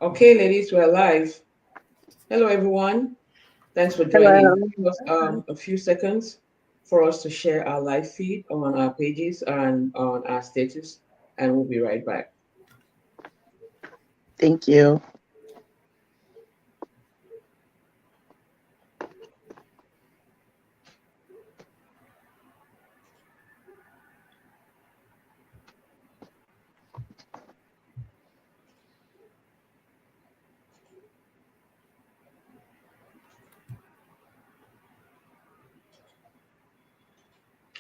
Okay, ladies, we're live. Hello, everyone. Thanks for joining. Hello. Give us a few seconds for us to share our live feed on our pages and on our status, and we'll be right back. Thank you.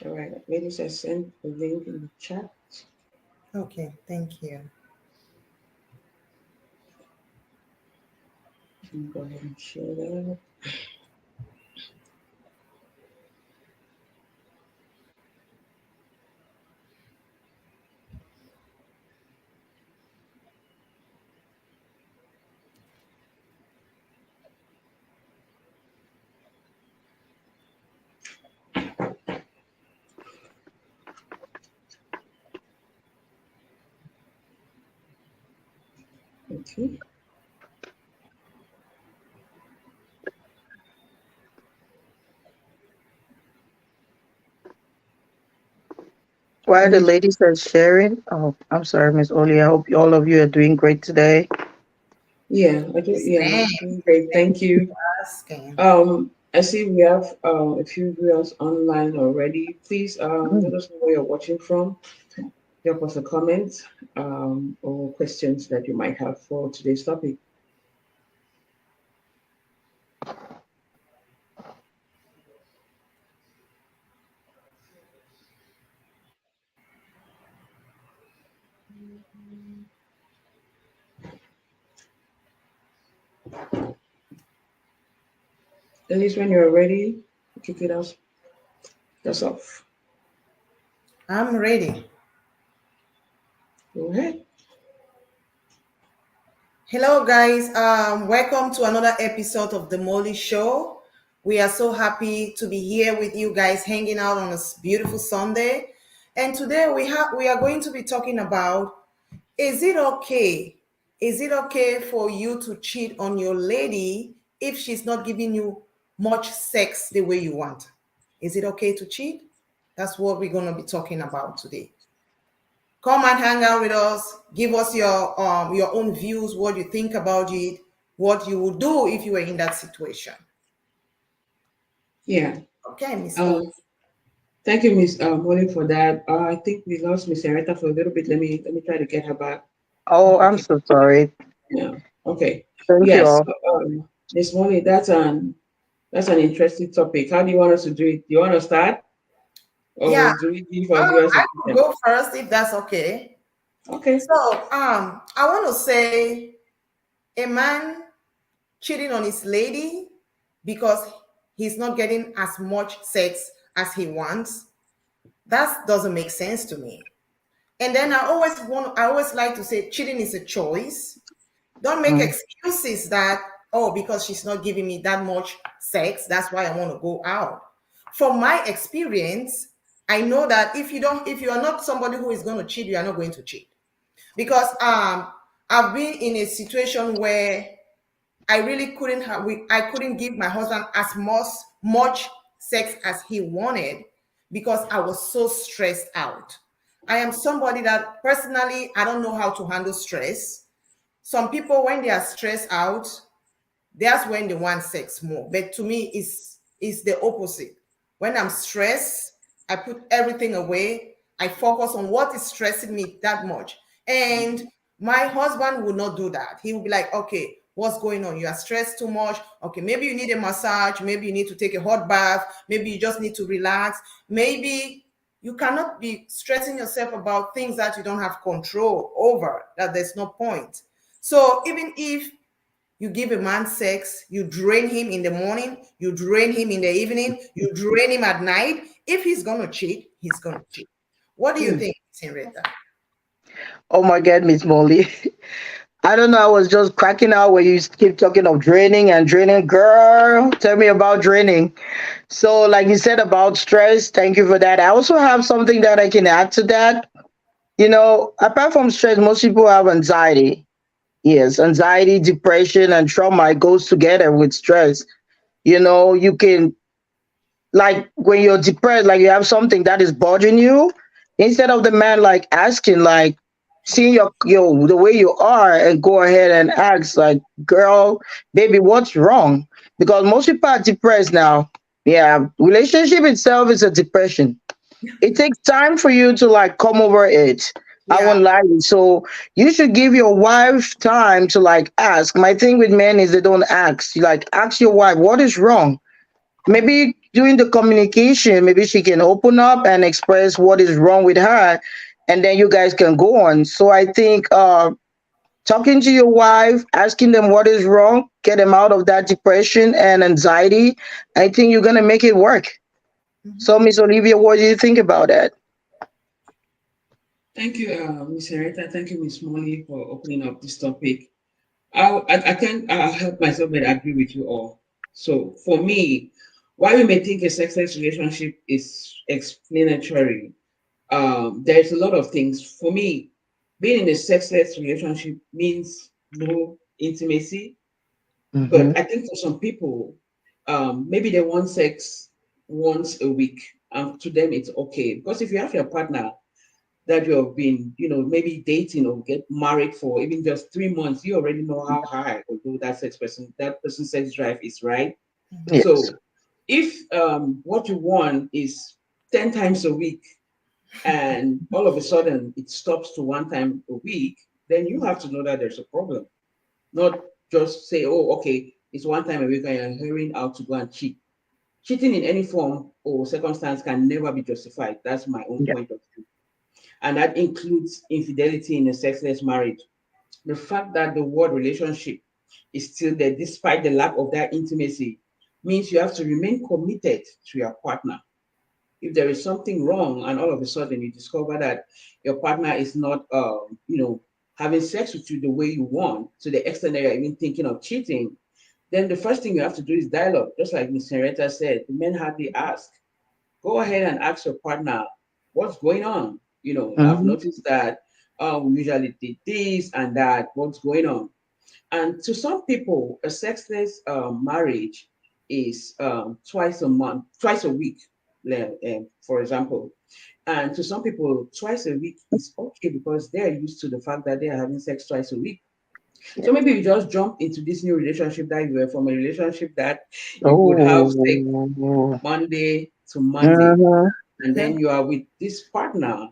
All right, ladies, I sent the link in the chat. Okay, thank you. Go ahead and share that. Okay. While the Ladies, ladies are sharing, oh, I'm sorry, Miss Oli. I hope all of you are doing great today. yeah, I do. Yes, Yeah, ma'am. doing great. Thank Thank you you. for asking. I see we have a few viewers online already. Please let Mm. us know where you're watching from. Drop us a comment or questions that you might have for today's topic. At least when you're ready, kick it us. That's off. I'm ready. Go ahead. Hello, guys. Welcome to another episode of the Mollie Show. We are so happy to be here with you guys, hanging out on this beautiful Sunday. And today we are going to be talking about: is it okay? Is it okay for you to cheat on your lady if she's not giving you much sex the way you want? Is it okay to cheat? That's what we're going to be talking about today. Come and hang out with us. Give us your own views, what you think about it, what you would do if you were in that situation. Yeah. Okay, Miss O. Um, Thank you, Miss Molly, for that. I think we lost Miss Areta for a little bit. Let me try to get her back. Oh, I'm Okay. so sorry. Yeah. Okay. Thank you Yes. all. Miss Molly, that's an interesting topic. How do you want us to do it? Do you want to start, or Yeah, do we give our viewers a I could question? go first if that's okay. Okay. So, I want to say a man cheating on his lady because he's not getting as much sex as he wants. That doesn't make sense to me. And then I always like to say cheating is a choice. Don't make Mm. excuses that, oh, because she's not giving me that much sex, that's why I want to go out. From my experience, I know that if you are not somebody who is going to cheat, you are not going to cheat. Because I've been in a situation where I couldn't give my husband as much sex as he wanted because I was so stressed out. I am somebody that personally I don't know how to handle stress. Some people, when they are stressed out, that's when they want sex more. But to me, it's the opposite. When I'm stressed, I put everything away. I focus on what is stressing me that much. And my husband will not do that. He will be like, okay, what's going on? You are stressed too much. Okay, maybe you need a massage. Maybe you need to take a hot bath. Maybe you just need to relax. Maybe you cannot be stressing yourself about things that you don't have control over, that there's no point. So even if you give a man sex, you drain him in the morning, you drain him in the evening, you drain him at night. If he's gonna cheat, he's gonna cheat. What do you Hmm. think, Sinreta? Oh my God, Miss Molly. I don't know. I was just cracking out when you keep talking of draining and draining. Girl, tell me about draining. So, like you said about stress, thank you for that. I also have something that I can add to that. Apart from stress, most people have anxiety. Yes, anxiety, depression, and trauma, it goes together with stress. You can, like, when you're depressed, like you have something that is bothering you, instead of the man like asking, like, seeing your the way you are, and go ahead and ask, like, girl, baby, what's wrong? Because most people are depressed now. Yeah, relationship itself is a depression. It takes time for you to like come over it. I won't Yeah. lie to you. So you should give your wife time to like ask. My thing with men is they don't ask. You like ask your wife what is wrong. Maybe during the communication, maybe she can open up and express what is wrong with her, and then you guys can go on. So I think talking to your wife, asking them what is wrong, get them out of that depression and anxiety. I think you're gonna make it work. So, Mhm. Miss Olivia, what do you think about that? Thank you, Miss Henrietta. Thank you, Miss Molly, for opening up this topic. I can help myself but agree with you all. So for me, why we may think a sexless relationship is explanatory, there's a lot of things. For me, being in a sexless relationship means no intimacy. Mm-hmm. But I think for some people, maybe they want sex once a week, and to them it's okay. Because if you have your partner that you have been, maybe dating or get married for even just 3 months, you already know how high or low that person's sex drive is, right? Yes. So if what you want is 10 times a week and all of a sudden it stops to 1 time a week, then you have to know that there's a problem. Not just say, oh, okay, it's 1 time a week and you're hearing out to go and cheat. Cheating in any form or circumstance can never be justified. That's my own Yeah. point of view. And that includes infidelity in a sexless marriage. The fact that the word relationship is still there despite the lack of that intimacy means you have to remain committed to your partner. If there is something wrong and all of a sudden you discover that your partner is not having sex with you the way you want, to the extent that you're even thinking of cheating, then the first thing you have to do is dialogue. Just like Ms. Henrietta said, the men hardly ask. Go ahead and ask your partner what's going on. I've Mm-hmm. noticed that we usually did this and that. What's going on? And to some people, a sexless marriage is twice a month, twice a week, for example. And to some people, twice a week is okay because they are used to the fact that they are having sex twice a week. Yeah. So maybe you just jump into this new relationship that you were from a relationship that you could have sex Oh. Monday to Monday. Mm-hmm. And Yeah. then you are with this partner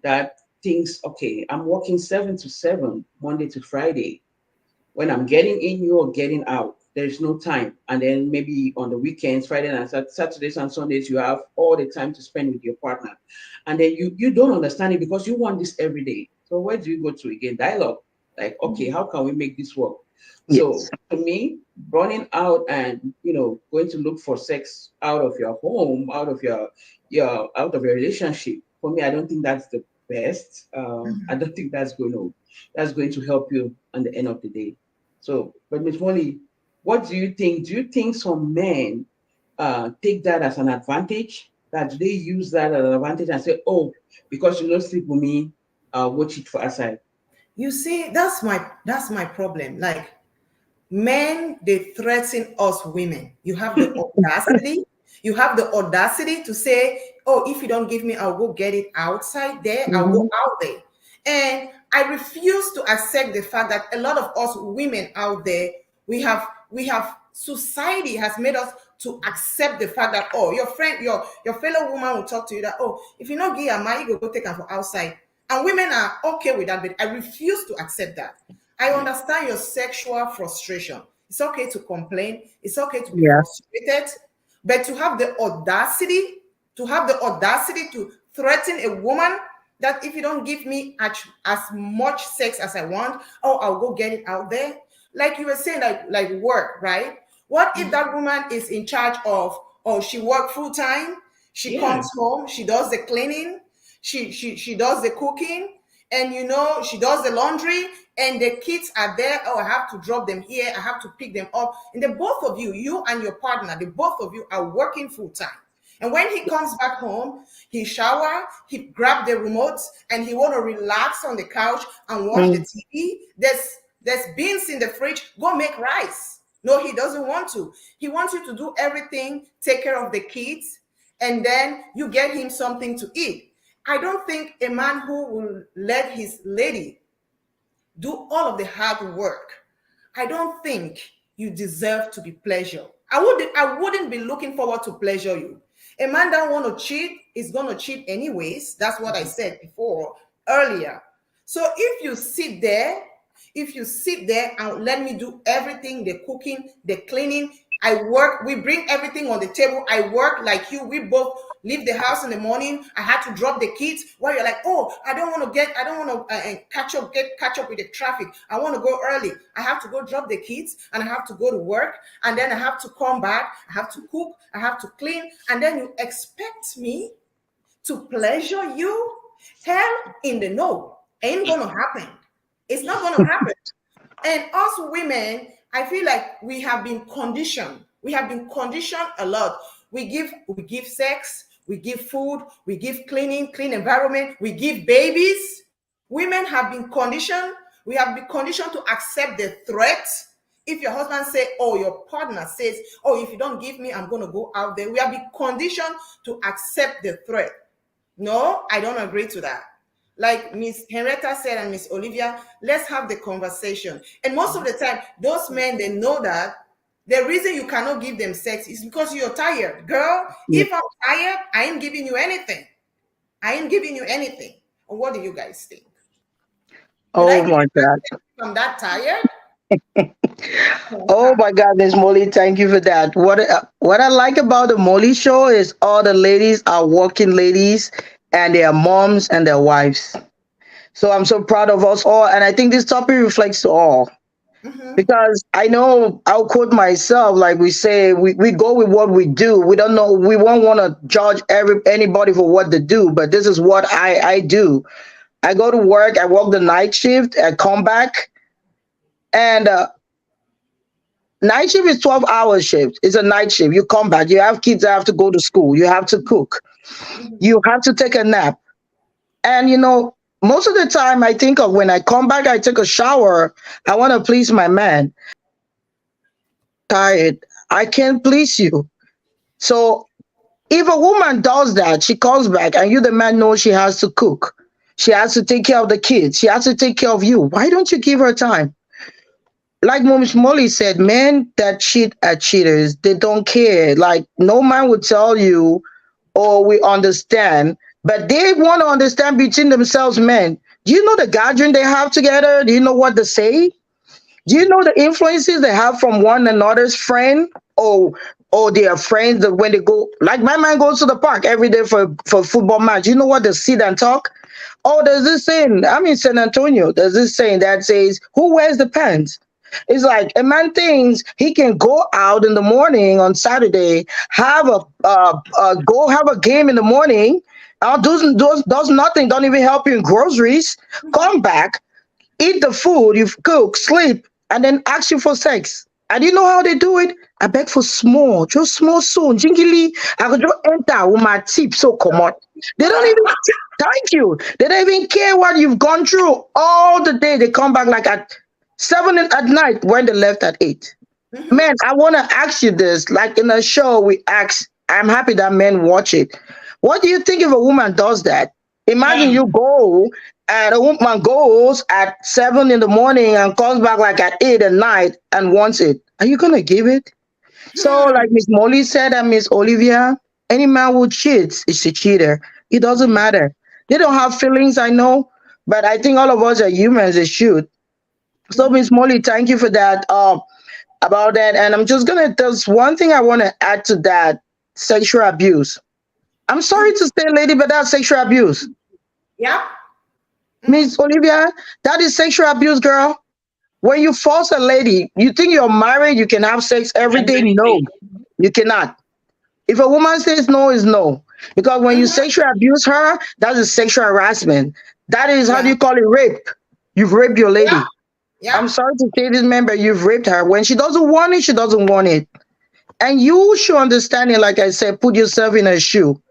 that thinks, okay, I'm working 7 to 7, Monday to Friday. When I'm getting in, you're getting out. There's no time. And then maybe on the weekends, Friday and Saturdays and Sundays, you have all the time to spend with your partner. And then you don't understand it because you want this every day. So where do you go to again? Dialogue. Like, okay, how can we make this work? Yes. So to me, running out and going to look for sex out of your home, out of your relationship, for me, I don't think that's the best. I don't think that's going to help you at the end of the day. So, but Miss Molly, what do you think? Do you think some men take that as an advantage? That do they use that as an advantage and say, "Oh, because you don't sleep with me, watch it for aside." You see, that's my problem. Like, men, they threaten us women. You have the audacity to say, oh, if you don't give me, I'll go get it outside there, I'll go Mm-hmm. out there. And I refuse to accept the fact that a lot of us women out there, we have society has made us to accept the fact that, oh, your friend, your fellow woman will talk to you that, oh, if you not give your money, you go take her for outside. And women are okay with that, but I refuse to accept that. I Yeah. understand your sexual frustration. It's okay to complain. It's okay to be Yeah. frustrated, but to have the audacity to threaten a woman that if you don't give me as much sex as I want, oh, I'll go get it out there. Like you were saying, like work, right? What if Mhm. that woman is in charge of, oh, she work full time, she Yeah. comes home, she does the cleaning, she does the cooking, and she does the laundry, and the kids are there. Oh, I have to drop them here, I have to pick them up, and the both of you and your partner, the both of you are working full time. And when he comes back home, he shower, he grab the remote, and he want to relax on the couch and watch the Mm. TV. There's beans in the fridge. Go make rice. No, he doesn't want to. He wants you to do everything, take care of the kids, and then you get him something to eat. I don't think a man who will let his lady do all of the hard work, I don't think you deserve to be pleasured. I wouldn't be looking forward to pleasure you. A man that want to cheat is going to cheat anyways. That's what I said before earlier. So if you sit there and let me do everything, the cooking, the cleaning, I work, we bring everything on the table. I work like you. We both leave the house in the morning. I had to drop the kids while you're like, oh, I don't want to catch up with the traffic. I want to go early. I have to go drop the kids and I have to go to work. And then I have to come back. I have to cook. I have to clean. And then you expect me to pleasure you? Hell in the no. Ain't going to happen. It's not going to happen. And us women, I feel like we have been conditioned. We have been conditioned a lot. We give sex, we give food, we give clean environment, we give babies. Women have been conditioned. We have been conditioned to accept the threat. If your husband say, oh, your partner says, oh, if you don't give me, I'm going to go out there. We have been conditioned to accept the threat. No, I don't agree to that. Like Miss Henrietta said and Miss Olivia, let's have the conversation. And most of the time, those men, they know that the reason you cannot give them sex is because you're tired. Girl, if I'm tired, I ain't giving you anything. I ain't giving you anything. Or what do you guys think? Should I Oh give my you God. sex if I'm that tired? Oh my God, Miss Molly, thank you for that. What I like about the Molly Show is all the ladies are working ladies and their moms and their wives. So I'm so proud of us all, and I think this topic reflects to all. Mm-hmm. Because I know I'll quote myself, like we say, we go with what we do. We don't know, we won't want to judge anybody for what they do, but this is what I do. I go to work, I work the night shift, I come back, and night shift is 12 hour shift. It's a night shift. You come back, you have kids that have to go to school, you have to cook, Mm-hmm. you have to take a nap. And most of the time I think of when I come back, I take a shower, I want to please my man. Tired. I can't please you. So if a woman does that, she comes back and you, the man, know she has to cook. She has to take care of the kids. She has to take care of you. Why don't you give her time? Like Miss Molly said, men that cheat are cheaters. They don't care. Like no man would tell you, "Oh, we understand," but they want to understand between themselves. Men, do you know the gathering they have together? Do you know what they say? Do you know the influences they have from one another's friend or their friends that when they go, like my man goes to the park every day for football match. You know what they sit and talk? Oh, there's this saying, I'm in San Antonio. There's this saying that says, who wears the pants? It's like a man thinks he can go out in the morning on Saturday, have go have a game in the morning, does nothing, don't even help you in groceries, come back, eat the food you've cooked, sleep, and then ask you for sex. And you know how they do it? I beg for small, just small soon. Jingly, I could just enter with my tip so come on. They don't even thank you. They don't even care what you've gone through all the day. They come back like at 7 at night when they left at 8. Mm-hmm. Man, I want to ask you this. Like in a show, we ask, I'm happy that men watch it. What do you think if a woman does that? Imagine Yeah. you go and a woman goes at 7 in the morning and comes back like at 8 at night and wants it. Are you going to give it? So, like Miss Molly said and Miss Olivia, any man who cheats is a cheater. It doesn't matter. They don't have feelings, I know, but I think all of us are humans. They should. So, Mm-hmm. Miss Molly, thank you for that. About that, and I'm just gonna. There's one thing I want to add to that: sexual abuse. I'm sorry to say, lady, but that's sexual abuse. Yeah. Miss Mm-hmm. Olivia, that is sexual abuse, girl. When you force a lady, you think you're married, you can have sex every day. Every No, day. you cannot. If a woman says no, is no. Because when you Mm-hmm. sexually abuse her, that is sexual harassment. That is, how do Yeah. you call it, rape? You've raped your Yeah. lady. I'm Yeah. sorry to say this, man, but you've raped her. When she doesn't want it, she doesn't want it. And you should understand it, like I said, put yourself in her shoe.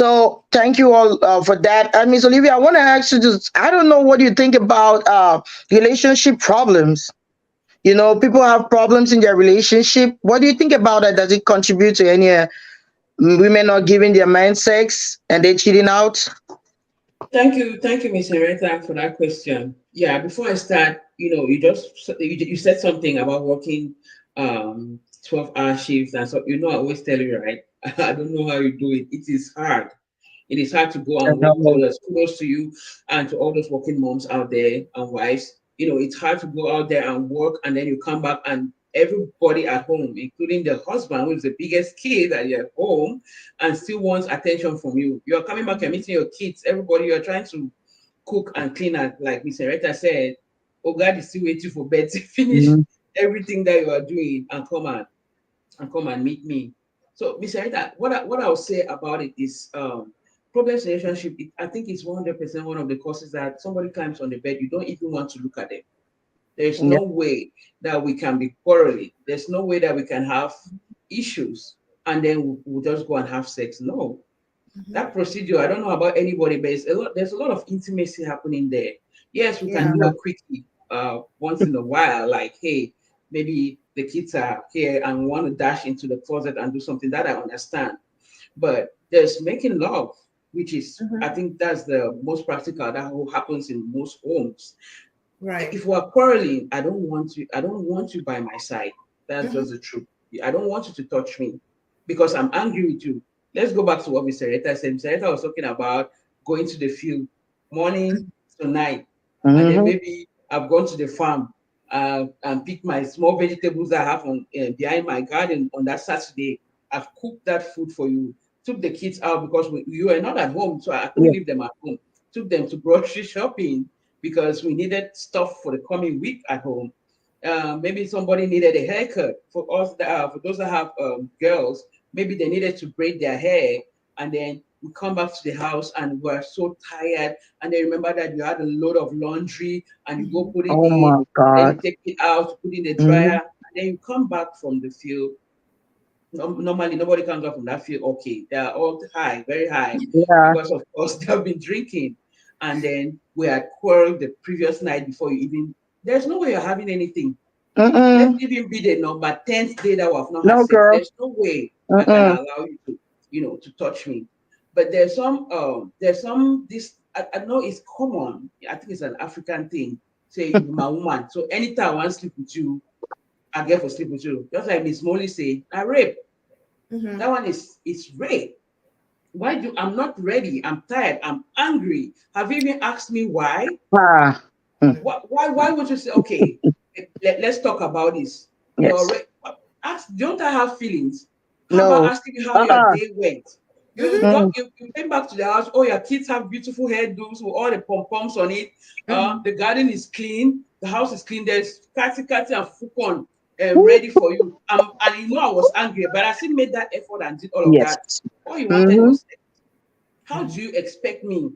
So thank you all for that. And Miss Olivia, I want to ask you just, I don't know what you think about relationship problems. You know, people have problems in their relationship. What do you think about that? Does it contribute to any women not giving their man sex and they cheating out? Thank you, Miss Henrietta, for that question. Yeah, before I start, you said something about working 12-hour shifts, and so I always tell you, right? I don't know how you do it. It is hard. It is hard to go I and work. know. Kudos to you and to all those working moms out there and wives. It's hard to go out there and work, and then you come back and everybody at home, including the husband, who is the biggest kid at your home, and still wants attention from you. You're coming back, you're meeting your kids, everybody, you're trying to cook and clean, and like Miss Retta said, oh God is still waiting for bed to finish Mhm. everything that you are doing and come and meet me. So, Miss Rita, what I'll say about it is problems in relationship, I think it's 100% one of the causes that somebody climbs on the bed, you don't even want to look at them. There's Yeah. no way that we can be quarreling. There's no way that we can have issues and then we'll just go and have sex. No, Mhm. that procedure, I don't know about anybody, but there's a lot of intimacy happening there. Yes, we can Yeah. do a quickie once in a while, like, hey, maybe the kids are here and want to dash into the closet and do something, that I understand. But there's making love, which is, I Mhm. think that's the most practical, that happens in most homes. Right. If we're quarreling, I don't want you by my side. That's Mhm. just the truth. I don't want you to touch me because I'm angry with you. Let's go back to what Mr. Reta said. Mr. Reta was talking about going to the field morning to night. And then Hmm. maybe I've gone to the farm and picked my small vegetables I have on behind my garden on that Saturday. I've cooked that food for you. Took the kids out because you were not at home, so I couldn't Yeah. leave them at home. Took them to grocery shopping because we needed stuff for the coming week at home. Maybe somebody needed a haircut. For those that have girls, maybe they needed to braid their hair, and then we come back to the house and we're so tired. And then remember that you had a load of laundry, and you go Mhm. put it Oh in, my then you God. take it out, put it in the dryer, Hmm. and then you come back from the field. Normally nobody comes up from that field okay. They are all high, very high, Yeah. because of course they have been drinking, and then we had quarreled the previous night before you even. There's no way you're having anything. Let's Mm-mm. even be the number 10th day that we have not had No, sex. girl. There's no way I can Mm-mm. allow you to, to touch me. But there's some this I know it's common. I think it's an African thing. Say you be my woman. So anytime I want to sleep with you, I get for sleep with you. Just like Miss Molly say, I rape. Mhm. That one is rape. Why do I'm not ready? I'm tired. I'm angry. Have you even asked me why? Ah. Mm. Why would you say, okay, let's talk about this? You're Yes. re- ask, don't I have feelings? How about No. asking me how your Uh-uh. day went? You Mhm. got Mm. you came back to the house. Oh, your kids have beautiful hairdos with all the pom poms on it. Mhm. The garden is clean. The house is clean. There's kati and fukon Woo. ready for you. And I was angry, but I still made that effort and did all of Yes. that. All you wanted Mm-hmm. was how do you expect me?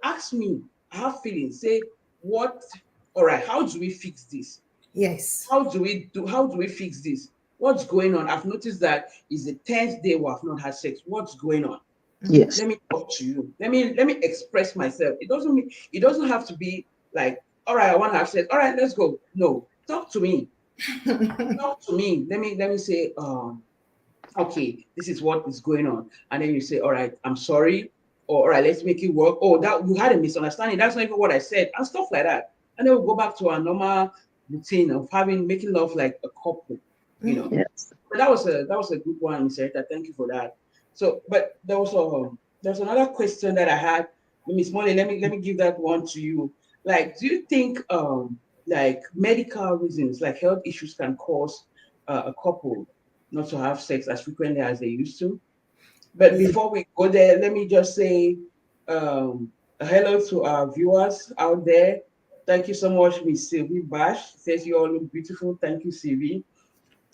Ask me. I have feelings. Say what? All right. How do we fix this? Yes. How do we fix this? What's going on? I've noticed that it's the 10th day we have not had sex. What's going on? Mhm. Yes. Let me talk to you. Let me express myself. It doesn't have to be like, all right, I want to have sex. All right, let's go. No, talk to me. Talk to me. Let me say, okay, this is what is going on. And then you say, all right, I'm sorry. Or all right, let's make it work. Oh, that you had a misunderstanding. That's not even what I said, and stuff like that. And then we'll go back to our normal routine of making love like a couple, you know. Mhm. Yes. But that was a good one, Miss Rita. Thank you for that. So, but there's another question that I had, Miss Molly. Let me give that one to you. Like, do you think like medical reasons, like health issues, can cause a couple not to have sex as frequently as they used to? But Yeah. before we go there, let me just say hello to our viewers out there. Thank you so much, Miss Sylvie Bash. Says you all look beautiful. Thank you, Sylvie.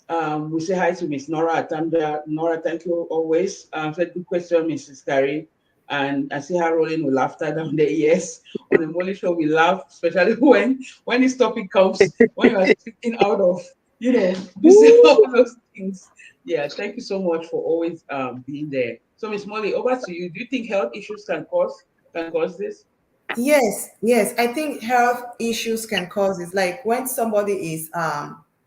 We say hi to Miss Nora Atanda. Nora, thank you always. Said good question, Mrs. Carey. And I see her rolling with laughter down there. Yes, on the Molly Show, we laugh, especially when this topic comes, when you are speaking out of, you say all Woo. those things. Yeah, thank you so much for always being there. So, Miss Molly, over to you. Do you think health issues can cause this? Yes, yes. I think health issues can cause it. Like when somebody is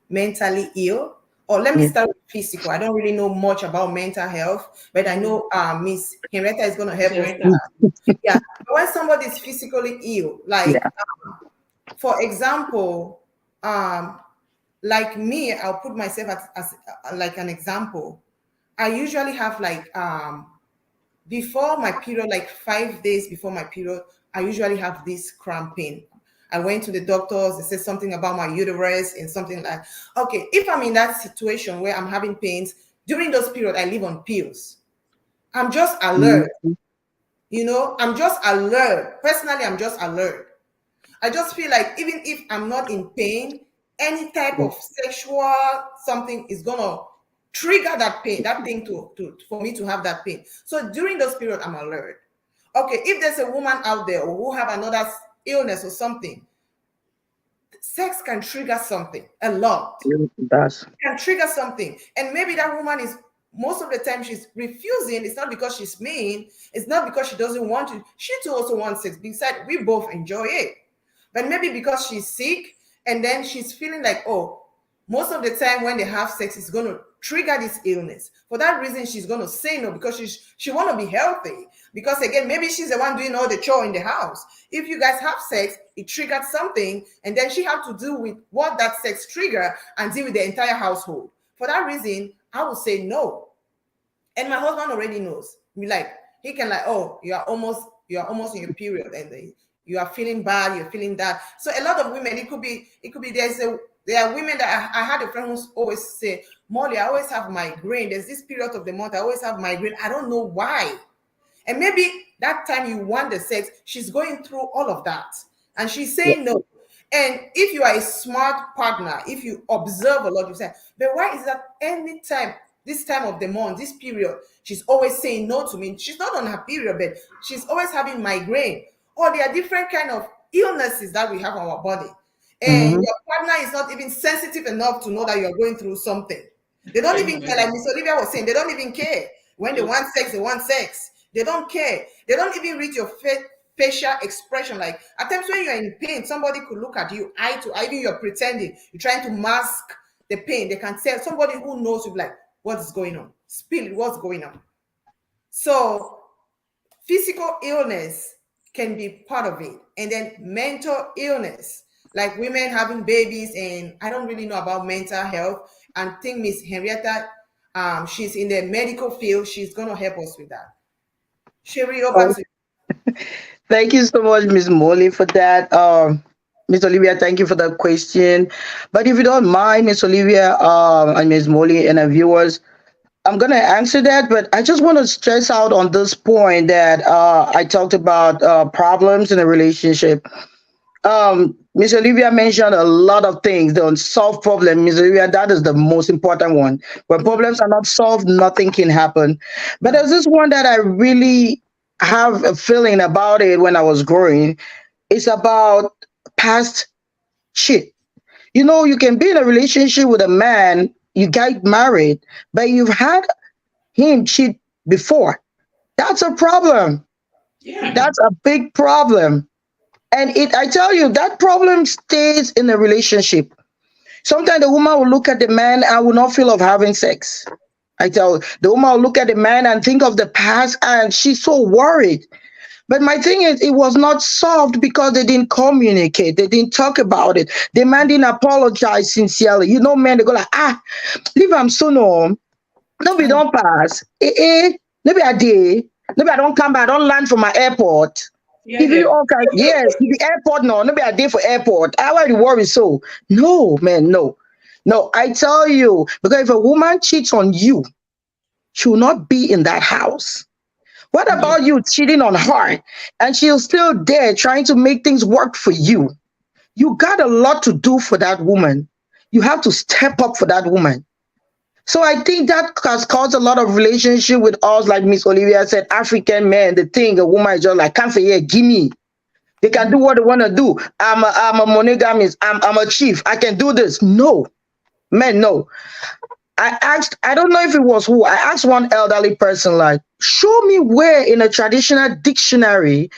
mentally ill, or let me Yeah. start with physical. I don't really know much about mental health, but I Mm-hmm. know Miss Henrietta is going to Miss help us with Henrietta. that. Yeah. But when somebody is physically ill, like Yeah. for example, um, like me, I'll put myself as like an example. I usually have like before my period, like 5 days before my period, I usually have this cramping. I went to the doctors, they said something about my uterus and something like, okay, if I'm in that situation where I'm having pains, during those periods, I live on pills. I'm just alert, Mhm. I'm just alert. Personally, I'm just alert. I just feel like even if I'm not in pain, any type Yeah. of sexual something is gonna trigger that pain, that thing to for me to have that pain. So during those periods, I'm alert. Okay, if there's a woman out there who have another illness or something, sex can trigger something a lot. It does. Can trigger something. And maybe that woman is most of the time she's refusing. It's not because she's mean, it's not because she doesn't want to. She too also wants sex. Besides, we both enjoy it. But maybe because she's sick and then she's feeling like, oh, most of the time when they have sex, it's going to trigger this illness. For that reason, she's going to say no because she want to be healthy. Because again, maybe she's the one doing all the chore in the house. If you guys have sex, it triggered something, and then she have to deal with what that sex trigger and deal with the entire household. For that reason, I would say no. And my husband already knows. Be like, he can like, oh, you are almost in your period, and you are feeling bad, you're feeling that. So a lot of women, it could be there are women that I had a friend who always say, Molly, I always have migraine. There's this period of the month, I always have migraine. I don't know why. And maybe that time you want the sex, she's going through all of that. And she's Yeah. saying no. And if you are a smart partner, if you observe a lot, you say, but why is that any time, this time of the month, this period, she's always saying no to me? She's not on her period, but she's always having migraine. Or there are different kind of illnesses that we have on our body. And Mhm. your partner is not even sensitive enough to know that you're going through something. They don't even care, like Miss Olivia was saying, they don't even care. When they want sex, they want sex. They don't care. They don't even read your facial expression. Like at times when you're in pain, somebody could look at you eye to eye, even you're pretending, you're trying to mask the pain. They can tell somebody who knows you, like, what is going on? Spill it, what's going on? So physical illness can be part of it. And then mental illness, like women having babies, and I don't really know about mental health. And think Miss Henrietta, she's in the medical field. She's gonna help us with that. Sherry, over Oh, to thank you so much, Miss Molly, for that. Miss Olivia, thank you for that question. But if you don't mind, Miss Olivia, and Miss Molly and our viewers, I'm gonna answer that. But I just want to stress out on this point that I talked about problems in a relationship. Miss Olivia mentioned a lot of things, the unsolved problem. Miss Olivia, that is the most important one. When you. problems are not solved, nothing can happen. But No. there's this one that I really have a feeling about it when I was growing. It's about past shit. You know, you can be in a relationship with a man, you get married, but you've had him cheat before. That's a problem. Yeah. That's a big problem. And I tell you, that problem stays in the relationship. Sometimes the woman will look at the man and will not feel of having sex. I tell you, the woman will look at the man and think of the past and she's so worried. But my thing is, it was not solved because they didn't communicate. They didn't talk about it. The man didn't apologize sincerely. You know, men, they go like, leave him so no. No, we And don't pass. Maybe I did. Maybe I don't come back. I don't land from my airport. Yeah, If you yeah. okay, yes, the airport, no, maybe I did for airport. I already worry so. No, man, no. No, I tell you, because if a woman cheats on you, she will not be in that house. What Yeah. about you cheating on her and she's still there trying to make things work for you? You got a lot to do for that woman. You have to step up for that woman. So I think that has caused a lot of relationship with us, like Miss Olivia said, African men. The thing a woman is just like, can't say, yeah, give me. They can do what they want to do. I'm a monogamist. I'm a chief. I can do this. No, men, no. I asked, I don't know if it was who, I asked one elderly person, like, show me where in a traditional dictionary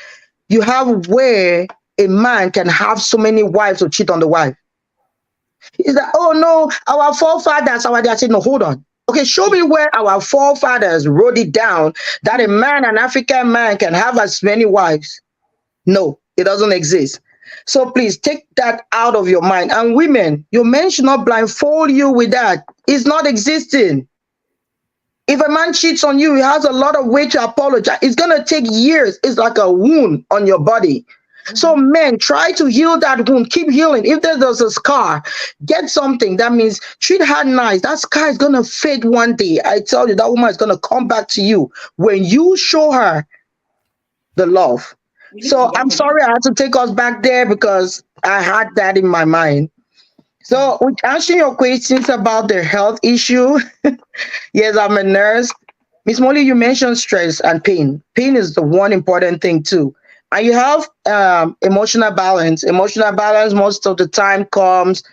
you have where a man can have so many wives or cheat on the wife. He's like, oh no, our forefathers, our dad. I said, no, hold on. Okay, show me where our forefathers wrote it down that a man, an African man, can have as many wives. No, it doesn't exist. So please take that out of your mind. And women, your men should not blindfold you with that. It's not existing. If a man cheats on you, he has a lot of way to apologize. It's gonna take years. It's like a wound on your body. So men, try to heal that wound. Keep healing. If there's a scar, get something. That means treat her nice. That scar is gonna fade one day. I tell you, that woman is gonna come back to you when you show her the love. We need to So work I'm on it. sorry I had to take us back there because I had that in my mind. So, with answering your questions about the health issue, yes, I'm a nurse. Miss Molly, you mentioned stress and pain. Pain is the one important thing too. And you have emotional balance. Emotional balance most of the time comes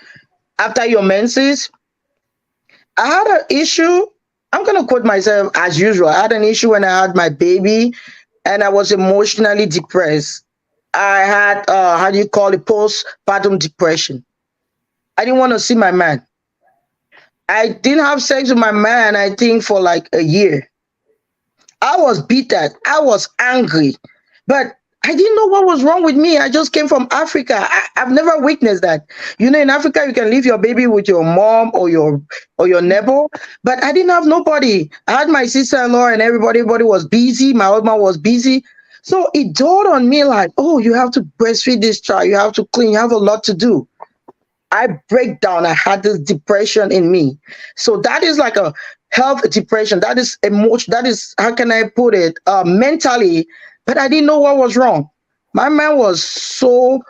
after your menses. I had an issue. I'm gonna quote myself as usual. I had an issue when I had my baby, and I was emotionally depressed. I had how do you call it, postpartum depression. I didn't want to see my man. I didn't have sex with my man, I think, for like a year. I was bitter. I was angry. But I didn't know what was wrong with me. I just came from Africa. I've never witnessed that. You know, in Africa, you can leave your baby with your mom or your neighbor. But I didn't have nobody. I had my sister-in-law and everybody was busy. My husband was busy. So it dawned on me like, oh, you have to breastfeed this child. You have to clean. You have a lot to do. I break down. I had this depression in me. So that is like a health depression. That is emotion. That is, how can I put it? Mentally, but I didn't know what was wrong. My man was so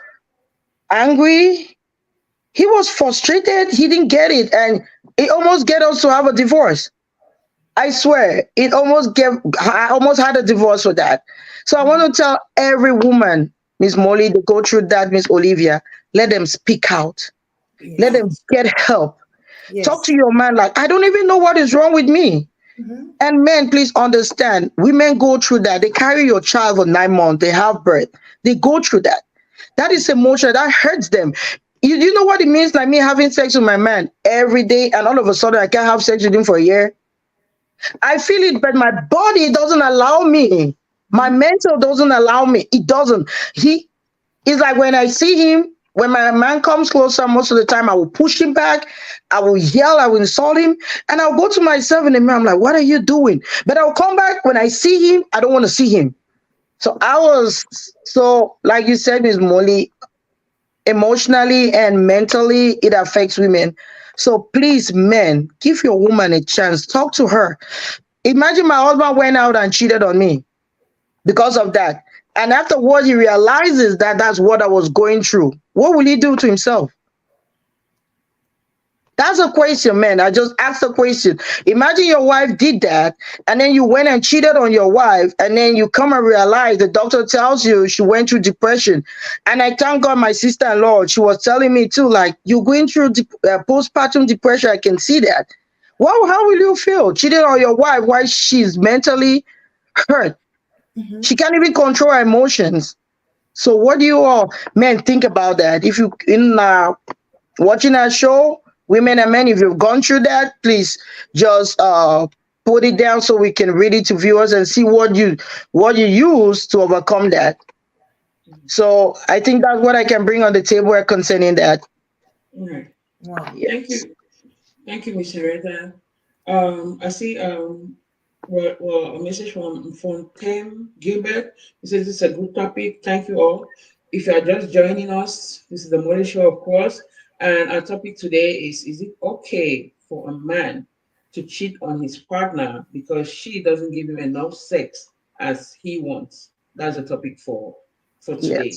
angry. He was frustrated. He didn't get it. And it almost get us to have a divorce. I swear, I almost had a divorce for that. So I want to tell every woman, Miss Molly, to go through that, Miss Olivia, let them speak out. Let Yes. them get help. Talk Yes. to your man like, I don't even know what is wrong with me. Mhm. And men, please understand, women go through that. They carry your child for 9 months, they have birth. They go through that. That is emotional. That hurts them. You know what it means like me having sex with my man every day and all of a sudden I can't have sex with him for a year? I feel it, but my body doesn't allow me. My mental doesn't allow me. It doesn't. He It's like when I see him, when my man comes closer, most of the time I will push him back, I will yell, I will insult him, and I'll go to myself in the mirror. I'm like, what are you doing? But I'll come back when I see him, I don't want to see him. So like you said, Miss Molly, emotionally and mentally, it affects women. So please, men, give your woman a chance. Talk to her. Imagine my husband went out and cheated on me because of that. And afterwards, he realizes that that's what I was going through. What will he do to himself? That's a question, man. I just asked a question. Imagine your wife did that, and then you went and cheated on your wife, and then you come and realize the doctor tells you she went through depression. And I thank God my sister-in-law, she was telling me too, like, you're going through postpartum depression. I can see that. Well, how will you feel? Cheating on your wife while she's mentally hurt. She can't even control her emotions. So what do you all men think about that? If you in watching our show, women and men, if you've gone through that, please just put it down so we can read it to viewers and see what you use to overcome that. So I think that's what I can bring on the table concerning that. All right. Wow. Thank Yes. you. Thank you, Mr. Rita. I see a message from Tim Gilbert. He says this is a good topic. Thank you all. If you are just joining us, this is the Mollie Show, of course. And our topic today is it okay for a man to cheat on his partner because she doesn't give him enough sex as he wants? That's the topic for Yes. today.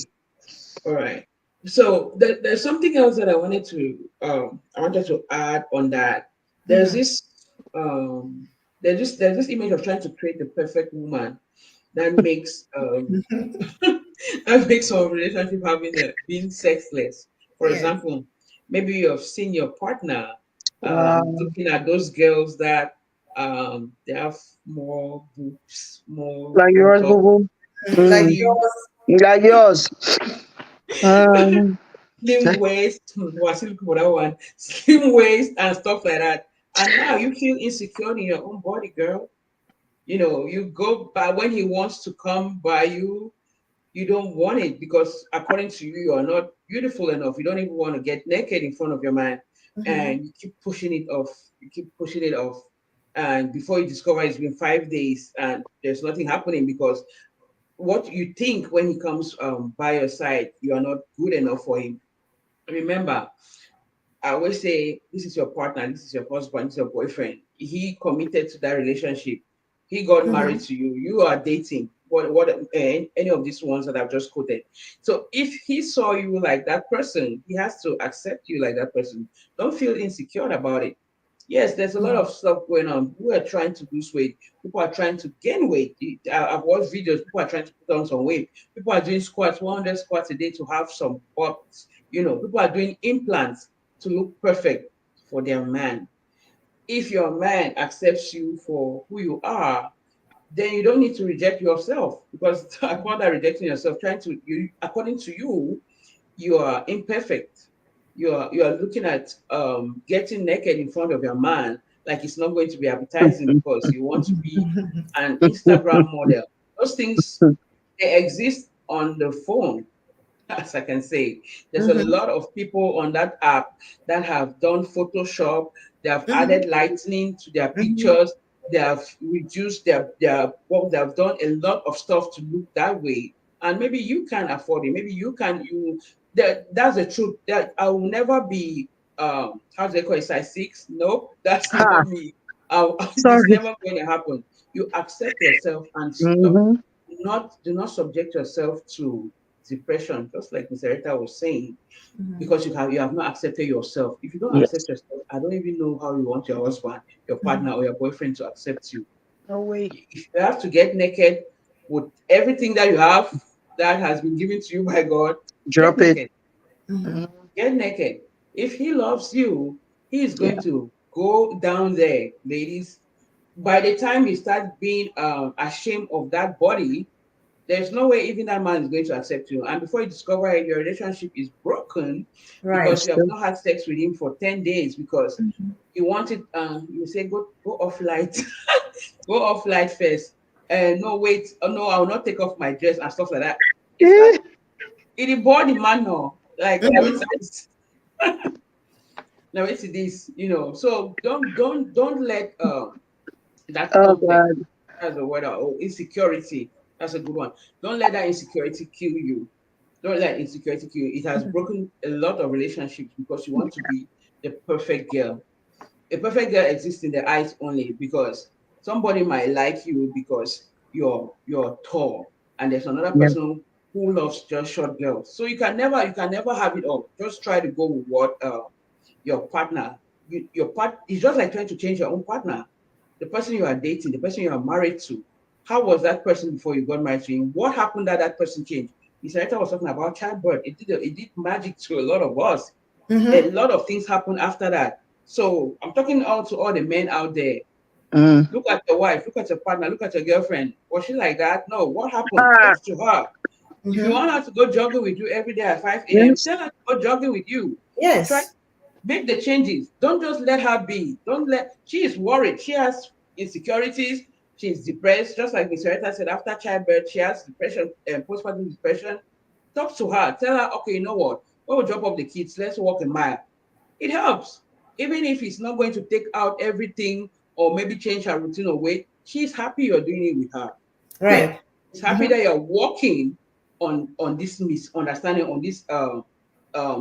All right. So there's something else that I wanted to add on that. There's Mhm. this um there's this image of trying to create the perfect woman that makes that makes our relationship having being sexless. For Yes. example, maybe you have seen your partner Wow. looking at those girls that they have more boobs, more Like yours, boo buttock, boo. Like Mm. slim, yours. Like yours. Mm. slim waist. Well, still looking for that one, slim waist and stuff like that. And now you feel insecure in your own body, girl. You go by when he wants to come by you, you don't want it because according to you, you are not beautiful enough. You don't even want to get naked in front of your man, Mhm. and you keep pushing it off. You keep pushing it off, and before you discover it's been 5 days and there's nothing happening because what you think when he comes by your side, you are not good enough for him. Remember, I always say this is your partner, this is your husband, this is your boyfriend. He committed to that relationship. He got married Mhm. to you. You are dating. Any of these ones that I've just quoted. So if he saw you like that person, he has to accept you like that person. Don't feel insecure about it. Yes, there's a lot of stuff going on. People are trying to lose weight. People are trying to gain weight. I've watched videos. People are trying to put on some weight. People are doing squats, 100 squats a day to have some bumps. People are doing implants to look perfect for their man. If your man accepts you for who you are, then you don't need to reject yourself because according to rejecting yourself, according to you, you are imperfect. You are looking at getting naked in front of your man like it's not going to be appetizing because you want to be an Instagram model. Those things they exist on the phone, as I can say. There's a Mhm. lot of people on that app that have done Photoshop, they have Mhm. added lightning to their Mhm. pictures, they have reduced their well, they have done a lot of stuff to look that way. And maybe you can afford it. Maybe you that's the truth. That I will never be how do they call it, size six? Nope, that's Ha. not me. It's Sorry. never going to happen. You accept yourself and stop. Mm-hmm. Do not subject yourself to depression, just like Mr. Rita was saying, Mhm. because you have not accepted yourself. If you don't accept Yes. yourself, I don't even know how you want your husband, your partner, Mhm. or your boyfriend to accept you. No way. If you have to get naked with everything that you have that has been given to you by God, get Drop it. naked. Mhm. Mm. Get naked. If he loves you, he is Yeah. going to go down there, ladies. By the time you start being ashamed of that body, there's no way even that man is going to accept you. And before you discover it, your relationship is broken Right. because you have Still. not had sex with him for 10 days because you wanted, you say, go off light, go off light first. And no, wait, oh, no, I will not take off my dress and stuff like that. It's Eh. like, it body man, no. Like, now it's, Mhm. it's now it's this. So don't let that Oh complex, God. that's the word, insecurity. That's a good one. Don't let that insecurity kill you. Don't let insecurity kill you. It has broken a lot of relationships because you want to be the perfect girl. A perfect girl exists in the eyes only because somebody might like you because you're tall, and there's another Yeah. person who loves just short girls. So you can never have it all. Just try to go with what your partner. Your part is just like trying to change your own partner, the person you are dating, the person you are married to. How was that person before you got married to him? What happened that person changed? Mr. Rita was talking about childbirth. It did magic to a lot of us. A Mhm. lot of things happened after that. So I'm talking out to all the men out there. Mm. Look at your wife, look at your partner, look at your girlfriend. Was she like that? No. What happened? Ah. Talk to her. If you Mhm. want her to go jogging with you every day at 5 a.m., Yes. tell her to go jogging with you. Try Yes. make the changes. Don't just let her be. Don't let she is worried. She has insecurities. She's depressed. Just like Miss Rita said, after childbirth, she has depression and postpartum depression. Talk to her. Tell her, okay, you know what? When we drop off the kids, let's walk a mile. It helps. Even if it's not going to take out everything or maybe change her routine or weight, she's happy you're doing it with her. Right. She's happy that you're working on this misunderstanding, on this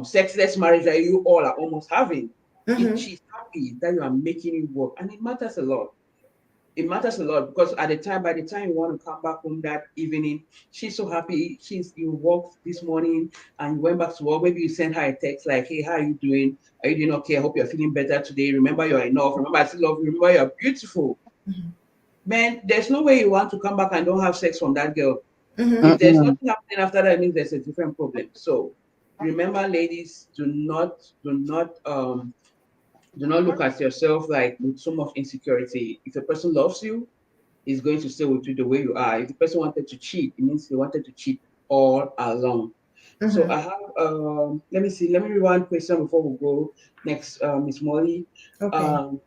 sexless marriage that you all are almost having. Mhm. She's happy that you are making it work, and it matters a lot. It matters a lot because by the time you want to come back home that evening, she's so happy. You walked this morning and you went back to work. Maybe you sent her a text like, "Hey, how are you doing? Are you doing okay? I hope you're feeling better today. Remember, you're enough. Remember, I still love you. Remember, you're beautiful." Man, there's no way you want to come back and don't have sex from that girl. Mhm. If there's Mm-mm. nothing happening after that, it means there's a different problem. So remember, ladies, do not Do not look at yourself like with so much insecurity. If a person loves you, is going to stay with you the way you are. If the person wanted to cheat, it means they wanted to cheat all along. So Mm-hmm. I have let me see, let me read one question before we go next, Miss Molly. Okay. Um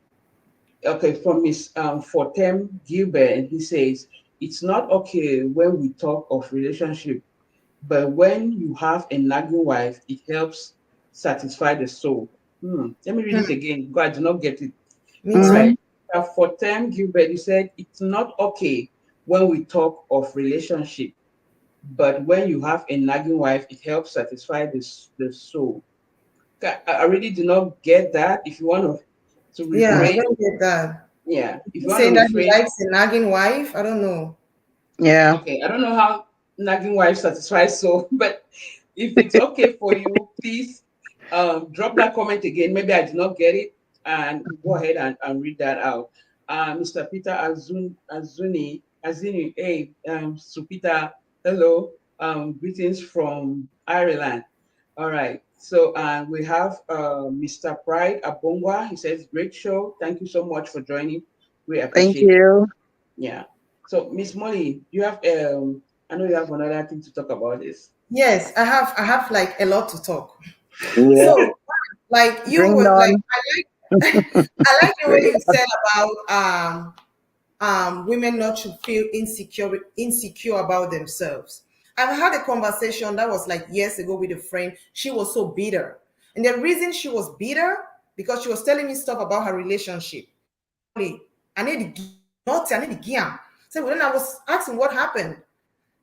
okay, from Miss Fortem Gilbert, he says it's not okay when we talk of relationship, but when you have a nagging wife, it helps satisfy the soul. Let me read it Hmm. again. God, I do not get it. Me All too. right. For time, Gilbert, you said it's not okay when we talk of relationship, but when you have a nagging wife, it helps satisfy the soul. I really do not get that. If you want to Yeah, I rephrase, don't get that. yeah. If you He's want to saying that he rephrase, likes a nagging wife. I don't know. Yeah. okay. I don't know how nagging wife satisfies soul, but if it's okay for you, please drop that comment again. Maybe I did not get it, and go ahead and read that out. Mr. Peter Azuni, hey, Peter, hello, greetings from Ireland. All right, so we have Mr. Pride Abongwa. He says, great show. Thank you so much for joining. We Thank appreciate it. you. Yeah. So, Miss Molly, you have I know you have another thing to talk about this. Yes, I have like a lot to talk. Yeah. So, like you Bring it were like, on. I like the way Bring you it on. said about women not to feel insecure about themselves. I've had a conversation that was like years ago with a friend. She was so bitter, and the reason she was bitter because she was telling me stuff about her relationship. I need to not I need to give. So when I was asking what happened,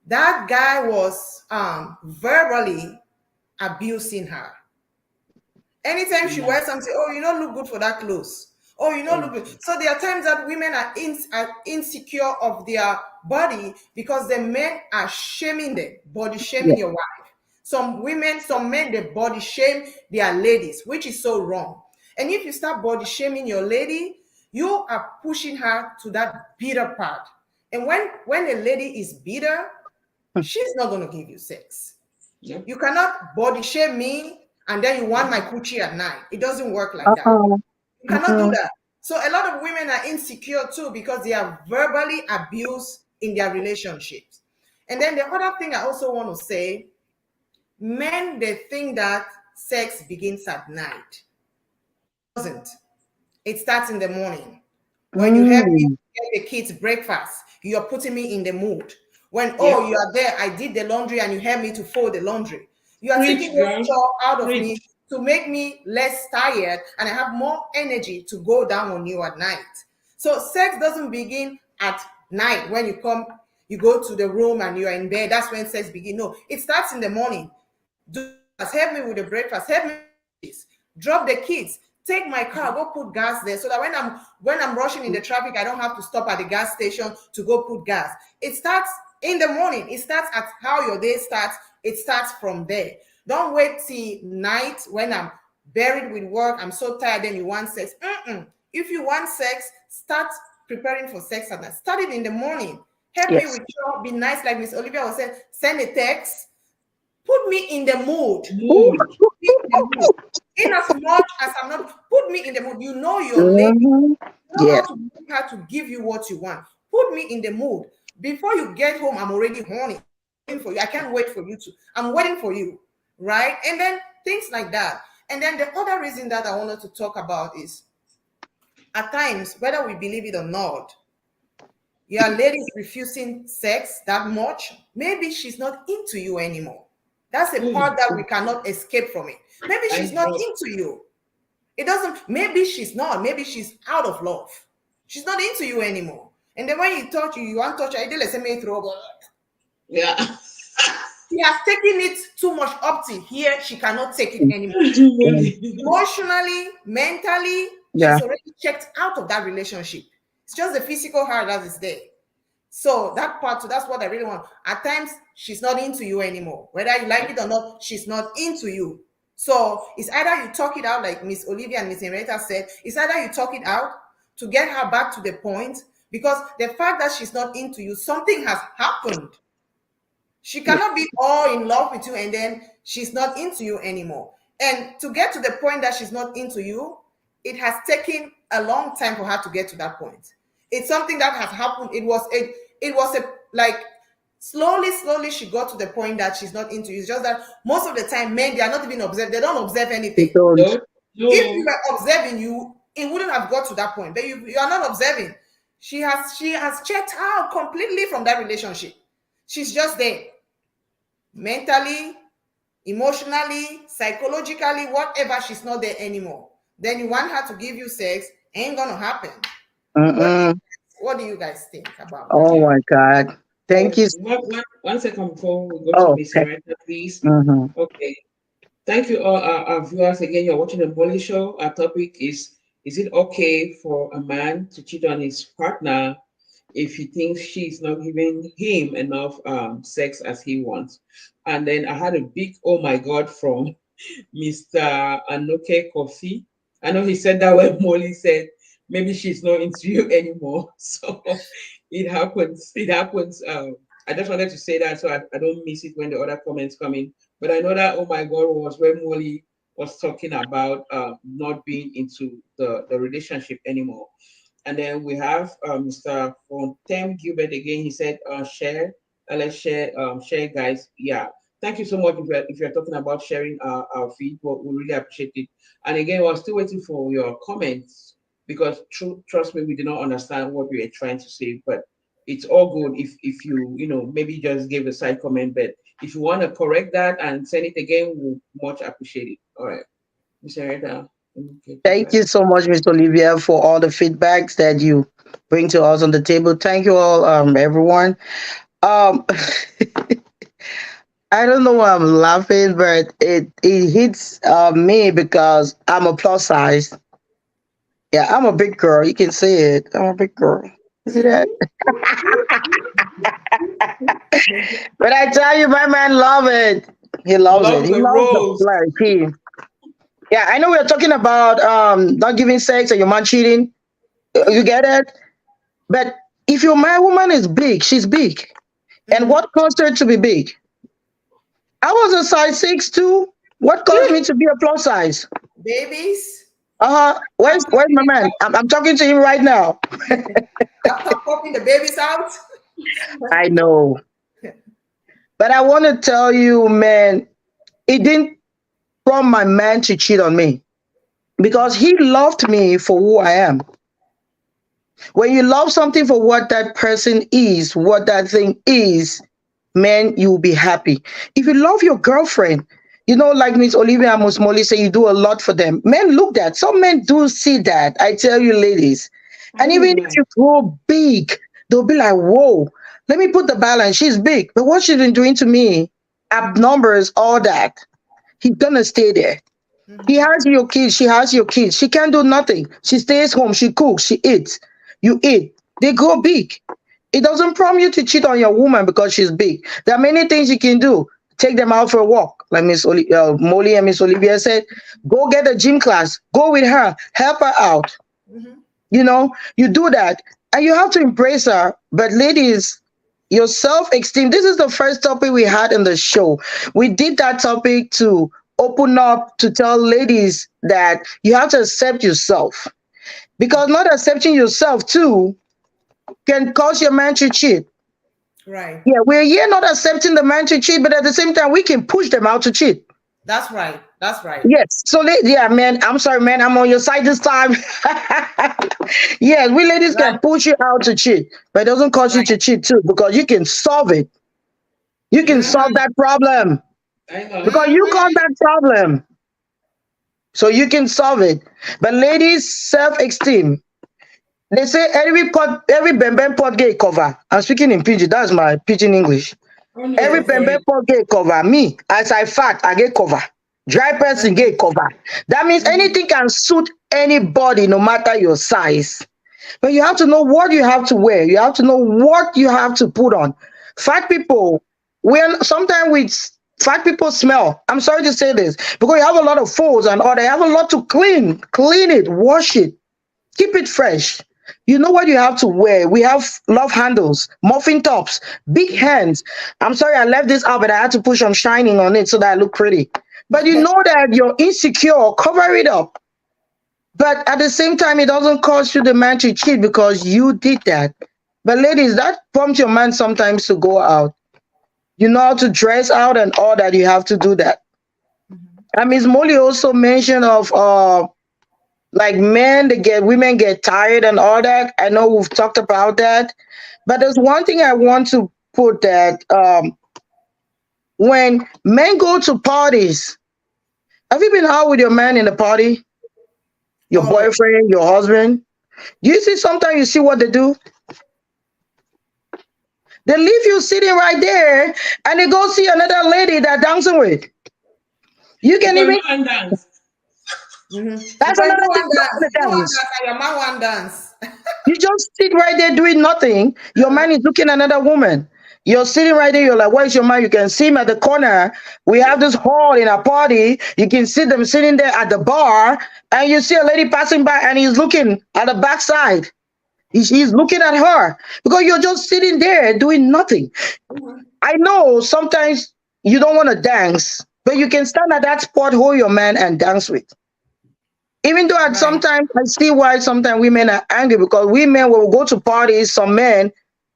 that guy was verbally abusing her. Anytime she Yeah. wears something, oh, you don't look good for that clothes. Oh, you don't Oh, look good. So there are times that women are insecure of their body because the men are shaming them, body Yeah. shaming your wife. Some women, some men, they body shame their ladies, which is so wrong. And if you start body shaming your lady, you are pushing her to that bitter part. And when a lady is bitter, she's not going to give you sex. yeah. You cannot body shame me and then you want my coochie at night. It doesn't work like that. Uh-uh. You cannot do Mm-mm. that. So a lot of women are insecure too because they are verbally abused in their relationships. And then the other thing I also want to say, men they think that sex begins at night. It doesn't. It starts in the morning. When you help me Mm. get the kids breakfast, you're putting me in the mood. When, oh, Yep. you are there, I did the laundry and you help me to fold the laundry. You are taking Preach, those girl. chores out of Preach. me to make me less tired and I have more energy to go down on you at night. So sex doesn't begin at night when you come, you go to the room and you are in bed. That's when sex begins. No, it starts in the morning. Do this, help me with the breakfast, help me with this, drop the kids, take my car, go put gas there so that when I'm rushing in the traffic, I don't have to stop at the gas station to go put gas. It starts in the morning. It starts at how your day starts. It starts from there. Don't wait till night when I'm buried with work. I'm so tired, then you want sex. If you want sex, start preparing for sex at night. Start it in the morning. Help me Yes. with your be nice, like Miss Olivia was saying. Send a text. Put me in the mood. Ooh. Mood. Me in the mood. In as much as I'm not, put me in the mood. You know your lady. Mhm. You know how Yes. to make her to give you what you want. Put me in the mood. Before you get home, I'm already horny. Waiting for you. I can't wait for you to. I'm waiting for you. Right? And then things like that. And then the other reason that I wanted to talk about is at times, whether we believe it or not, your lady is refusing sex that much. Maybe she's not into you anymore. That's a part that we cannot escape from it. Maybe she's I not drop. into you. It doesn't, maybe she's not. Maybe she's out of love. She's not into you anymore. And then when you touch you want to touch her, you let me throw. Yeah. She has taken it too much up to here. She cannot take it anymore. Moody. Emotionally, mentally, Yeah. she's already checked out of that relationship. It's just the physical heart that is there. So that part, so that's what I really want. At times, she's not into you anymore. Whether you like it or not, she's not into you. So it's either you talk it out, like Miss Olivia and Miss Henrietta said, it's either you talk it out to get her back to the point, because the fact that she's not into you, something has happened. She Yeah. cannot be all in love with you and then she's not into you anymore. And to get to the point that she's not into you, it has taken a long time for her to get to that point. It's something that has happened. It was a like slowly she got to the point that she's not into it. It's just that most of the time men, they are not even observed. They don't observe They anything. don't. No, If you no. were observing, it wouldn't have got to that point. But you are not observing. She has checked out completely from that relationship. She's just there mentally, emotionally, psychologically, whatever. She's not there anymore. Then you want her to give you sex, ain't gonna happen. What Mm-mm. what do you guys think about that? Oh my God. Thank you. One second before we go to Oh, Miss okay. Loretta, please. Mm-hmm. Okay. Thank you, all our viewers. Again, you're watching the Mollie Show. Our topic is it okay for a man to cheat on his partner if he thinks she's not giving him enough sex as he wants? And then I had a big oh my God from Mr. Anoke Kofi. I know he said that when Molly said maybe she's not into you anymore. So it happens. It happens. I just wanted to say that so I don't miss it when the other comments come in. But I know that oh my God was when Molly was talking about not being into the relationship anymore. And then we have Mr. Fontem Gilbert again. He said, share, let's share, guys. Yeah. Thank you so much if you're talking about sharing our feed. We really appreciate it. And again, we're still waiting for your comments because trust me, we did not understand what we were trying to say. But it's all good if you maybe just give a side comment. But if you want to correct that and send it again, we'll much appreciate it. All right, Mr. Reda, let me get you Thank back. you so much, Miss Olivia, for all the feedbacks that you bring to us on the table. Thank you all, everyone. Um, I don't know why I'm laughing, but it hits me because I'm a plus size. Yeah, I'm a big girl. You can see it. I'm a big girl. You see that? But I tell you, my man love it. He loves it. Love He the loves the rose. flesh. Yeah, I know we're talking about not giving sex and your man cheating. You get it? But if your man woman is big, she's big. And Mm-hmm. what caused her to be big? I was a size 6 too. What caused me to be a plus size? Babies, Where's my man? I'm talking to him right now. after popping the babies out. I know. But I want to tell you, man, it didn't prompt my man to cheat on me because he loved me for who I am. When you love something for what that person is, what that thing is, man, you'll be happy. If you love your girlfriend, like Miss Olivia and Miss Molly say, you do a lot for them. Men look that. Some men do see that. I tell you, ladies. I And don't even if lie. you grow big, they'll be like, whoa, let me put the balance. She's big. But what she's been doing to me, ab numbers, all that, he's gonna stay there. He Mm-hmm. has your kids. She has your kids. She can't do nothing. She stays home. She cooks. She eats. You eat. They grow big. It doesn't prompt you to cheat on your woman because she's big. There are many things you can do. Take them out for a walk, like Molly and Miss Olivia said. Go get a gym class. Go with her. Help her out. Mm-hmm. You do that, and you have to embrace her. But ladies, your self-esteem. This is the first topic we had in the show. We did that topic to open up to tell ladies that you have to accept yourself because not accepting yourself too can cause your man to cheat. Right. Yeah, we're here not accepting the man to cheat, but at the same time, we can push them out to cheat. That's right. That's right. Yes. So, yeah, man, I'm sorry, man. I'm on your side this time. Yes, we ladies Right. can push you out to cheat, but it doesn't cause you Right. to cheat too because you can solve it. You can Mm-hmm. solve that problem I know. because you caused Mm-hmm. that problem. So you can solve it. But ladies, self-esteem. They say every bembe pot get cover. I'm speaking in pidgin. That's my pidgin English. Oh no, Every go for bembe it. pot get cover. Me, as I fat, I get cover. Dry person get cover. That means Mm-hmm. anything can suit anybody, no matter your size. But you have to know what you have to wear. You have to know what you have to put on. Fat people, when sometimes fat people smell. I'm sorry to say this because you have a lot of folds and all. They have a lot to clean it, wash it, keep it fresh. You know what you have to wear. We have love handles, muffin tops, big hands. I'm sorry I left this out, but I had to put some shining on it so that I look pretty. But you know that you're insecure, cover it up. But at the same time, it doesn't cost you the man to cheat because you did that. But ladies, that prompts your man sometimes to go out. You know how to dress out and all that. You have to do that. Mhm. And Miss Molly also mentioned of like men, they get women get tired and all that. I know we've talked about that. But there's one thing I want to put that when men go to parties, have you been out with your man in the party? Your Oh, boyfriend, your husband? Do you see sometimes you see what they do? They leave you sitting right there and they go see another lady that dancing with. You can Because even no one dance. that's because another thing. You don't want to you want dance. dance, and your man want dance. You just sit right there doing nothing. Your man is looking at another woman. You're sitting right there. You're like, where's your man? You can see him at the corner. We have this hall in a party. You can see them sitting there at the bar, and you see a lady passing by, and he's looking at the backside. He's looking at her because you're just sitting there doing nothing. I know sometimes you don't want to dance, but you can stand at that spot, hold your man, and dance with. Even though at Right. sometimes I see why sometimes women are angry because women will go to parties, some men,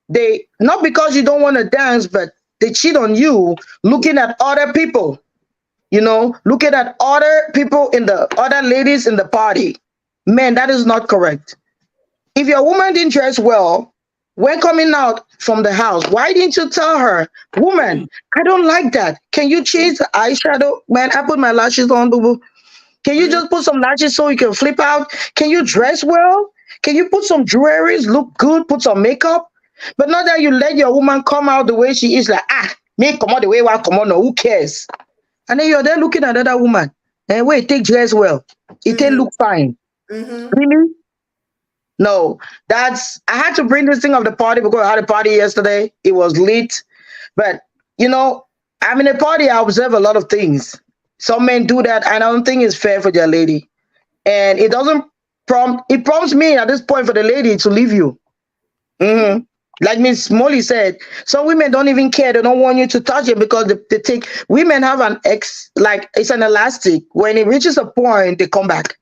they not because you don't want to dance, but they cheat on you looking at other people, looking at other people in the other ladies in the party. Man, that is not correct. If your woman didn't dress well when coming out from the house, why didn't you tell her, woman, I don't like that. Can you change the eyeshadow? Man, I put my lashes on, boo boo. Can you just put some lashes so you can flip out? Can you dress well? Can you put some jewelries, look good, put some makeup? But not that you let your woman come out the way she is, like, me come out the way I come on, no, who cares? And then you're there looking at another woman. And wait, take dress well. It take look fine. Mm-hmm. Really? No. I had to bring this thing of the party because I had a party yesterday. It was lit. But you know, I'm in a party, I observe a lot of things. Some men do that, and I don't think it's fair for their lady. And it doesn't it prompts me at this point for the lady to leave you. hmm Like Miss Molly said, some women don't even care. They don't want you to touch it because they take women have an like it's an elastic. When it reaches a point, they come back.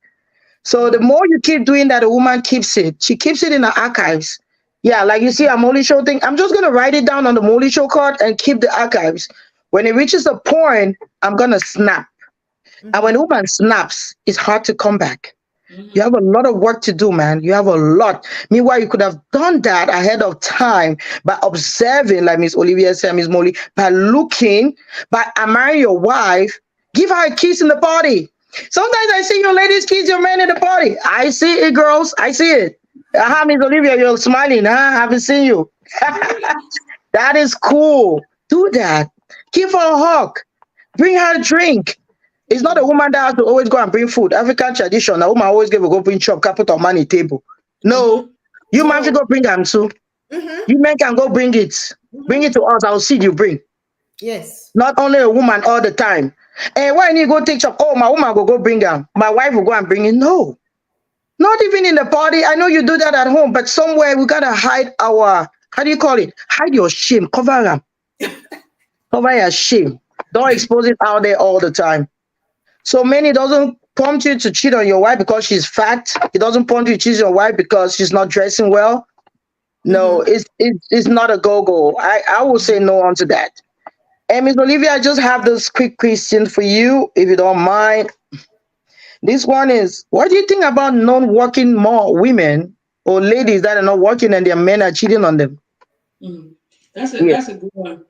So the more you keep doing that, the woman keeps it. She keeps it in her archives. Yeah, like you see a Molly Show thing. I'm just gonna write it down on the Molly Show card and keep the archives. When it reaches a point, I'm gonna snap. And when a woman snaps, it's hard to come back. You have a lot of work to do, man. You have a lot. Meanwhile, you could have done that ahead of time by observing, like Miss Olivia said, Miss Molly, by looking, by admiring your wife. Give her a kiss in the party. Sometimes I see you ladies kiss your man in the party. I see it, girls. I see it. Miss Olivia, you're smiling. I haven't seen you. That is cool. Do that. Give her a hug. Bring her a drink. It's not a woman that has to always go and bring food. African tradition, a woman always give a go bring chop, capital money table. No, you man should No. go bring them too. Mm-hmm. You men can go bring it. Bring it to us. I'll see you bring. Yes. Not only a woman all the time. And why you go take chop? Oh, my woman will go bring them. My wife will go and bring it. No, not even in the party. I know you do that at home, but somewhere we gotta hide our. How do you call it? Hide your shame. Cover them. Cover your shame. Don't expose it out there all the time. So many doesn't prompt you to cheat on your wife because she's fat. It doesn't prompt you to cheat on your wife because she's not dressing well. No, Mm-hmm. it's not a go-go. I will say no onto that. And Miss Olivia, I just have this quick question for you, if you don't mind. This one is, what do you think about non-working more women or ladies that are not working and their men are cheating on them? Mm. That's a Yeah. that's a good one.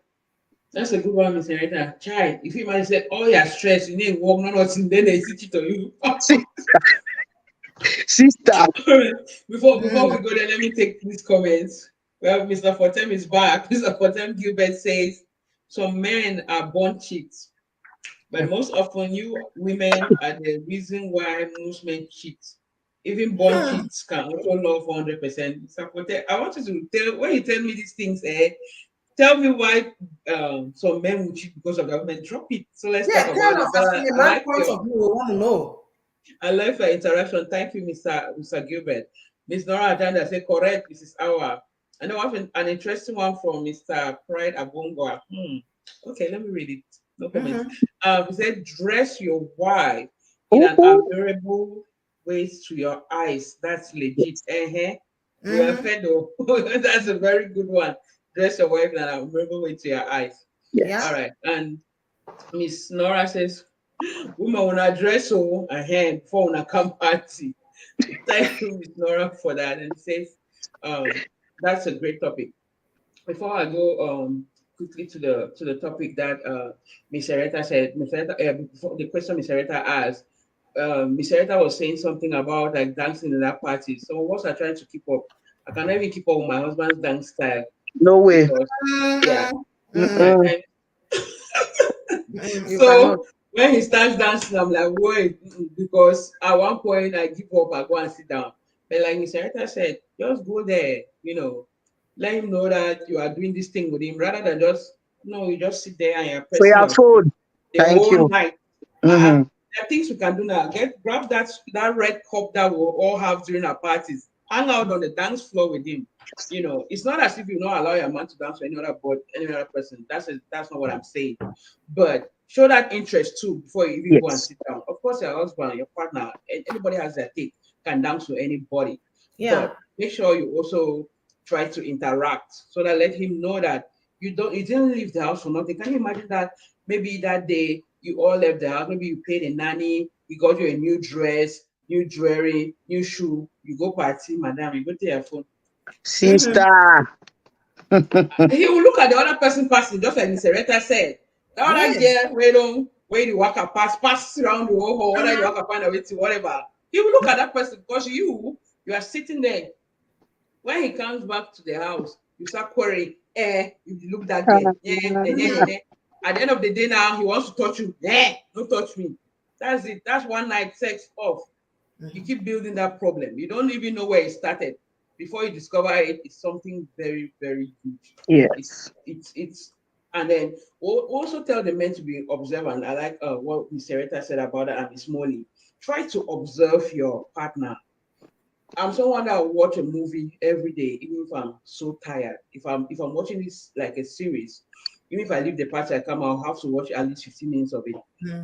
That's a good one, Mr. Rita. Child, if you might say all your stress, you need work, not nothing, then they sit it on you. See, sister. Alright. Before we Mm. go there, let me take these comments. Well, Mr. Fortem is back. Mr. Fortem Gilbert says some men are born cheats, but most often you women are the reason why most men cheat. Even born cheats can also love 100%. Mr. Fortem, I want you to tell when you tell me these things, tell me why some men will cheat because of that women. Drop it. So let's talk Yeah, about tell it. us as But from a I man like point your of view, we want to know. interaction. Thank you, Mr. Gilbert. Miss Nora Adanda said, correct, this is our. I know I have an interesting one from Mr. Pride Abongoa. Okay, let me read it. No comments. Mm-hmm. He said, dress your wife in an Ooh, adorable. waist to your eyes. That's legit. Yes. We are Mm-hmm. fed up. That's a very good one. Dress your wife and I'll remember way to your eyes. Yeah. All Yes. right. And Miss Nora says, woman when I dress so ahead before when I come party. Thank you, Miss Nora, for that. And says, that's a great topic. Before I go quickly to the topic that Miss Ereta said, Miss Ereta, before the question Miss Ereta asked, Miss Ereta was saying something about like dancing in that party. So once I trying to keep up, I cannot even keep up with my husband's dance style No way. because yeah, Mm-mm. most of the Mm-mm. Mm-mm. time. You cannot. So when he starts dancing, I'm like, wait, because at one point I give up, I go and sit down. But like Miss Erita said, just go there, let him know that you are doing this thing with him rather than just no, you just sit there and you're For pressing your your foot food. the Thank whole you. night. Mm-hmm. There are things we can do now. Grab that red cup that we'll all have during our parties. Hang out on the dance floor with him. It's not as if you not allow your man to dance with any other person. That's not what I'm saying. But show that interest too before you even go and Yes. sit down. Of course, your husband, your partner, anybody has their take can dance with anybody. Yeah. But make sure you also try to interact so that let him know that you didn't leave the house for nothing. Can you imagine that maybe that day you all left the house, maybe you paid a nanny, he got you a new dress, new jewelry, new shoe, you go party, madam, you go to your phone. Mm-hmm. Sister. He will look at the other person passing, just like Mr. Reta said. The other Yes. girl, where the worker pass around the whole hall, whether the Uh-huh. worker find a way to whatever. He will look at that person because you are sitting there. When he comes back to the house, you start querying, if you look that girl, Mm-hmm. At the end of the day now, he wants to touch you. Don't touch me. That's it. That's one night sex off. You keep building that problem. You don't even know where it started. Before you discover it, it's something very, very huge. It's Yes. it's and then also tell the men to be observant. I like what Mr. Reta said about that and Miss Molly. Try to observe your partner. I'm someone that will watch a movie every day, even if I'm so tired. If I'm watching this like a series, even if I leave the party, I come, I'll have to watch at least 15 minutes of it.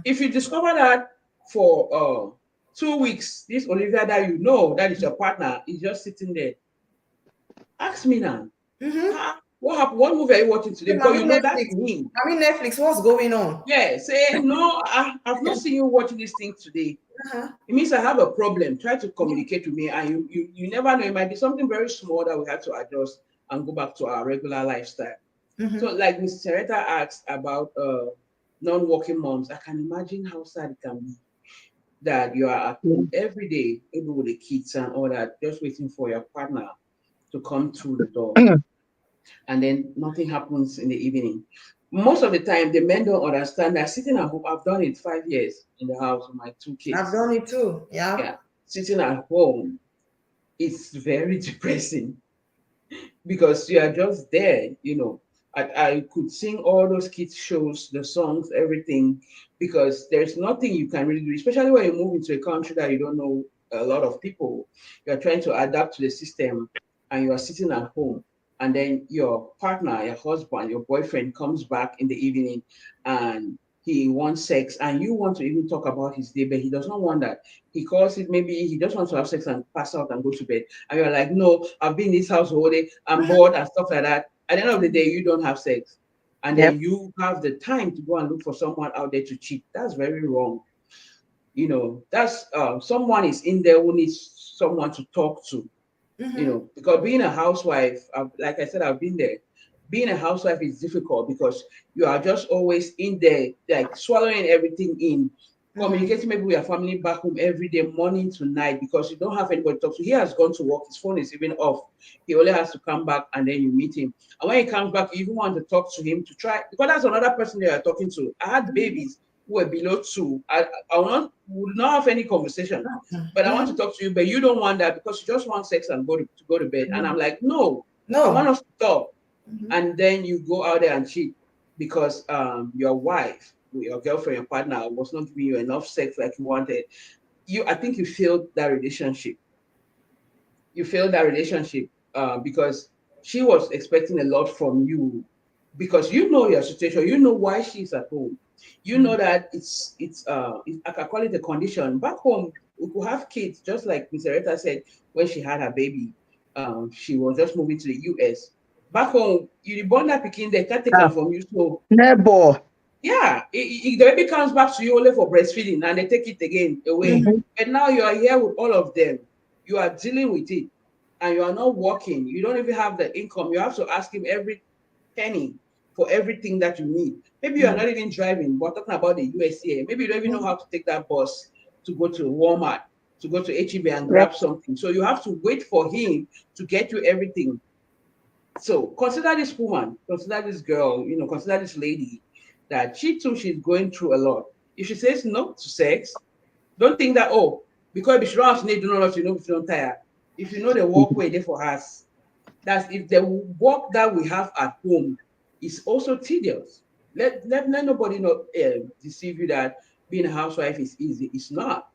If you discover that for 2 weeks, this Olivia that you know that is your partner is just sitting there, ask me now. Mm-hmm. What happened? What movie are you watching today? Because Mommy you know that's Netflix. me. Mommy Netflix, what's going on? Yeah, say no, I've not seen you watching this thing today. Uh-huh. It means I have a problem. Try to communicate with me, and you never know. It might be something very small that we have to adjust and go back to our regular lifestyle. So, Mm-hmm. like Miss Sereta asked about non-working moms, I can imagine how sad it can be that you are at home every day, maybe with the kids and all that, just waiting for your partner to come through the door, and then nothing happens in the evening. Most of the time, the men don't understand that sitting at home. I've done it 5 years in the house with my two I've kids. done it too. Yeah. Yeah, sitting at home, it's very depressing because you are just there. I could sing all those kids shows, the songs, everything, because there's nothing you can really do, especially when you move into a country that you don't know a lot of people. You're trying to adapt to the system and you are sitting at home. And then your partner, your husband, your boyfriend comes back in the evening and he wants sex and you want to even talk about his day, but he does not want that. He calls it maybe he just wants to have sex and pass out and go to bed. And you're like, no, I've been in this house all day, I'm bored and stuff like that. At the end of the day, you don't have sex. And Yep. then you have the time to go and look for someone out there to cheat. That's very wrong. That's someone is in there who needs someone to talk to, Mm-hmm. because being a housewife, like I said, I've been there. Being a housewife is difficult because you are just always in there, like swallowing everything in, Mm-hmm. communicating maybe with your family back home every day, morning to night, because you don't have anybody to talk to. He has gone to work, his phone is even off. He only has to come back and then you meet him. And when he comes back, you even want to talk to him to try, because that's another person you are talking to. I had babies who were below 2. I would not have any conversation, but I want to Mm-hmm. talk to you, but you don't want that because you just want sex and go to bed. And I'm like, no, I want No. us to talk. Mm-hmm. And then you go out there and cheat because your wife, your girlfriend, your partner was not giving you enough sex like you wanted. I think you failed that relationship. You failed that relationship because she was expecting a lot from you because you know your situation, you know why she's at home, you know that I can call it a condition back home. We could have kids, just like Miss Ereta said when she had her baby. She was just moving to the US. Back home, you born that picking, they can't take Yeah. them from you. So Neighbor. yeah, the baby comes back to you only for breastfeeding and they take it again away. Mhm. But now you are here with all of them. You are dealing with it and you are not working. You don't even have the income. You have to ask him every penny for everything that you need. Maybe you are not even driving, but talking about the USA, maybe you don't even know how to take that bus to go to Walmart, to go to HEB and Yeah. grab something. So you have to wait for him to get you everything. So consider this woman, consider this girl, consider this lady that she too, she's going through a lot. If she says no to sex, don't think that, oh, because if she don't have to need, do not have to know if she don't tire. If you know the walkway there for us, that's if the work that we have at home is also tedious. Let nobody not deceive you that being a housewife is easy. It's not.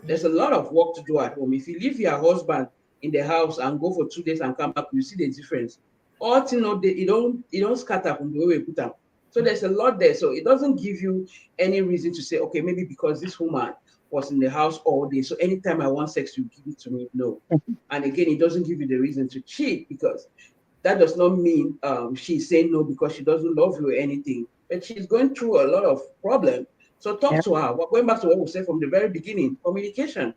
There's a lot of work to do at home. If you leave your husband in the house and go for 2 days and come back, you see the difference. All thing no, it don't scatter from the way we put them. So there's a lot there. So it doesn't give you any reason to say, okay, maybe because this woman was in the house all day, so anytime I want sex, you give it to me. No. And again, it doesn't give you the reason to cheat because that does not mean she's saying no because she doesn't love you or anything. But she's going through a lot of problems. So talk Yeah. to her. Going back to what we said from the very beginning, communication.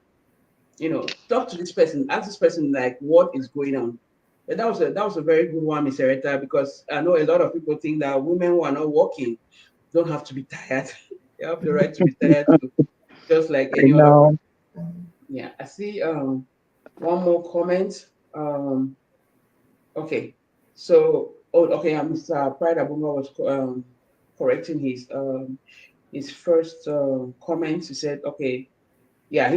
Talk to this person, ask this person like what is going on. But that was a very good one, Miss Ereta, because I know a lot of people think that women who are not working don't have to be tired. They have the right to be tired too, just like I any other person. know. Yeah, I see one more comment. Okay. So, okay, Mr. Pride Abunga was correcting his first comment. He said, okay, yeah,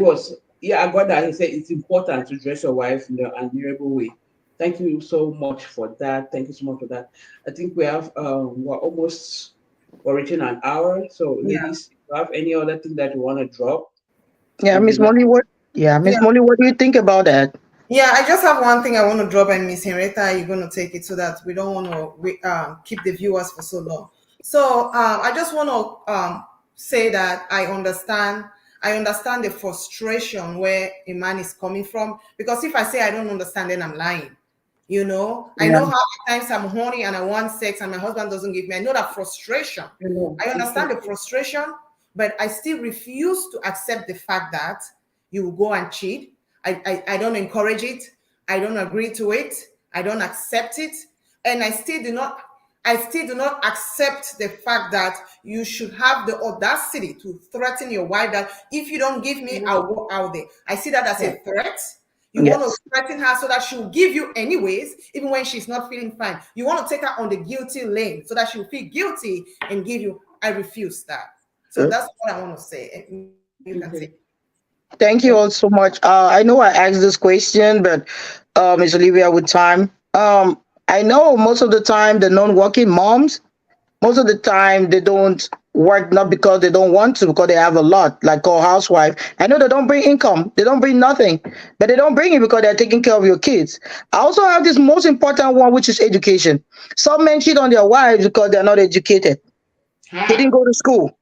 yeah, I got that. He said it's important to dress your wife in an admirable way. Thank you so much for that. Thank you so much for that. I think we're reaching an hour. So, Yeah. ladies, if you have any other thing that you want to drop, Yeah, we'll be Miss glad. Molly, what? Yeah, Miss Yeah. Molly, what do you think about that? Yeah, I just have one thing I want to drop, and Miss Henrietta, you're going to take it so that we don't want to keep the viewers for so long. So I just want to say that I understand the frustration where a man is coming from. Because if I say I don't understand, then I'm lying. I Yeah. know how at times I'm horny and I want sex and my husband doesn't give me. I know that frustration. I It's understand true. the frustration, but I still refuse to accept the fact that you will go and cheat. I don't encourage it. I don't agree to it. I don't accept it. And I still do not accept the fact that you should have the audacity to threaten your wife that if you don't give me, I'll go out there. I see that as a Yeah. threat. You want to Yes. threaten her so that she'll give you anyways, even when she's not feeling fine. You want to take her on the guilty lane so that she'll feel guilty and give you. I refuse that. So Uh, that's what I want to say. You can take. Okay. Thank you all so much. I know I asked this question, but Miss Olivia, with time, I know most of the time the non-working moms, most of the time they don't work not because they don't want to, because they have a lot, like called housewife. I know they don't bring income, they don't bring nothing, but they don't bring it because they're taking care of your kids. I also have this most important one, which is education. Some men cheat on their wives because they're not educated. They didn't Ha. go to school.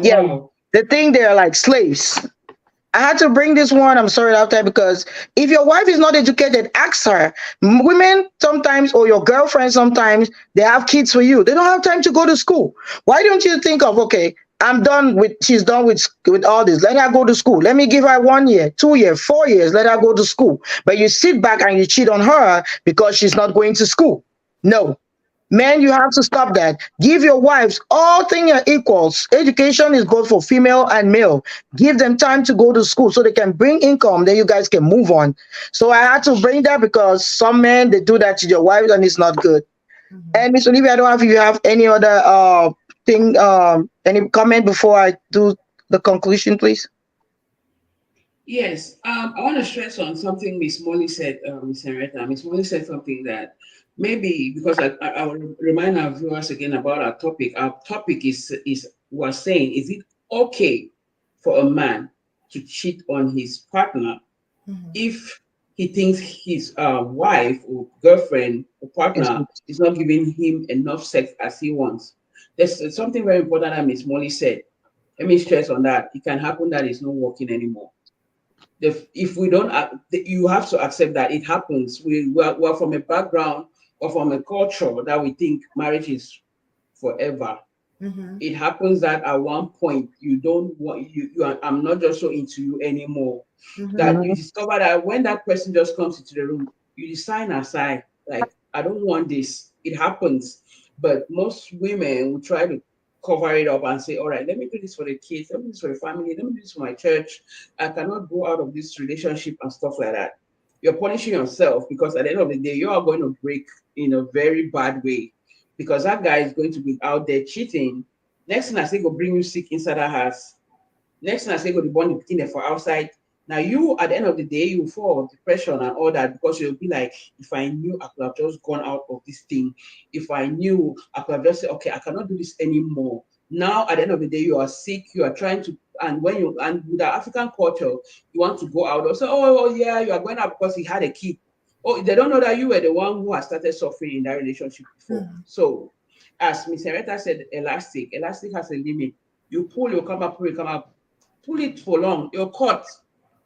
Yeah, Wow. they think they're like slaves. I had to bring this one. I'm sorry after, because if your wife is not educated, ask her. Women sometimes, or your girlfriend sometimes, they have kids for you. They don't have time to go to school. Why don't you think of, okay, she's done with all this. Let her go to school. Let me give her 1 year, 2 year, 4 years. Let her go to school. But you sit back and you cheat on her because she's not going to school. No, men, you have to stop that. Give your wives all things are equals. Education is both for female and male. Give them time to go to school so they can bring income. Then you guys can move on. So I had to bring that because some men they do that to their wives and it's not good. And Miss Olivia, I don't know if you have any other thing, any comment before I do the conclusion, please. Yes, I want to stress on something Miss Molly said, Miss Henrietta. Miss Molly said something that maybe because I will remind our viewers again about our topic. Our topic is was saying, is it okay for a man to cheat on his partner if he thinks his wife or girlfriend or Yes. partner is not giving him enough sex as he wants? There's something very important that Miss Molly said. Let me stress on that. It can happen that it's not working anymore. If we don't, you have to accept that it happens. We're from a background or from a culture that we think marriage is forever. Mm-hmm. It happens that at one point you don't want I'm not just so into you anymore. Mm-hmm. That you Mhm. discover that when that person just comes into the room, you decide aside, like, I don't want this. It happens. But most women will try to cover it up and say, all right, let me do this for the kids, let me do this for the family, let me do this for my church. I cannot go out of this relationship and stuff like that. You're punishing yourself because at the end of the day, you are going to break in a very bad way because that guy is going to be out there cheating. Next thing I say, go bring you sick inside that house. Next thing I say, go to born the pikin for outside. Now you, at the end of the day, you fall of depression and all that because you'll be like, if I knew I could have just gone out of this thing. If I knew I could have just said, okay, I cannot do this anymore. Now at the end of the day, you are sick. You are trying to, and when you and with the African culture, you want to go out or say, oh yeah, you are going out because he had a kid. Oh, they don't know that you were the one who has started suffering in that relationship before. So, as Miss Hereta said, elastic has a limit. You pull, you come up, pull, you come up, pull it for long. You're caught.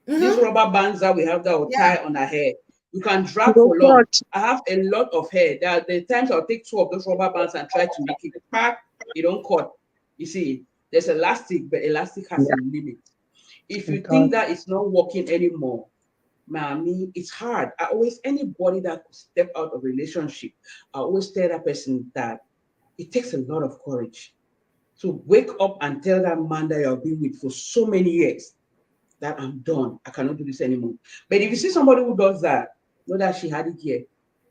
These Mm-hmm. rubber bands that we have that will Yeah. tie on our hair, you can drag No for long. touch. I have a lot of hair. There are the times I'll take two of those rubber bands and try to make it pack. You don't cut. You see, there's elastic, but elastic has a Yeah, limit. If you it think does. that it's not working anymore, mommy, it's hard. I always anybody that could step out of a relationship, I always tell that person that it takes a lot of courage to wake up and tell that man that you have been with for so many years that I'm done. I cannot do this anymore. But if you see somebody who does that, know that she had it here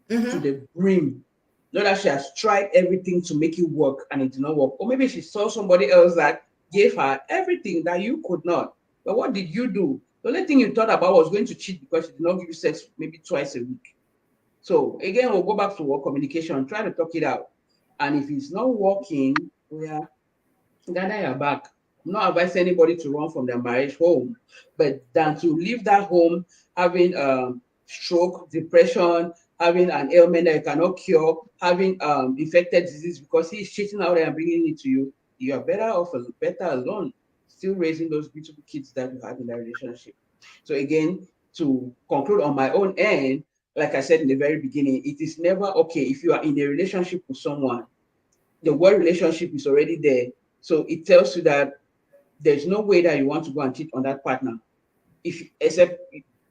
to Mm-hmm. the brim. Know that she has tried everything to make it work and it did not work. Or maybe she saw somebody else that gave her everything that you could not. But what did you do? The only thing you thought about was going to cheat because she did not give you sex maybe twice a week. So again, we'll go back to work communication, try to talk it out. And if it's not working, we are gather your back. I'm not advising anybody to run from their marriage home, but than to leave that home having stroke, depression, having an ailment that you cannot cure, having infected disease because he's cheating out there and bringing it to you. You are better off, better alone, still raising those beautiful kids that you have in that relationship. So again, to conclude on my own end, like I said in the very beginning, it is never okay if you are in a relationship with someone, the word relationship is already there. So it tells you that there's no way that you want to go and cheat on that partner. If except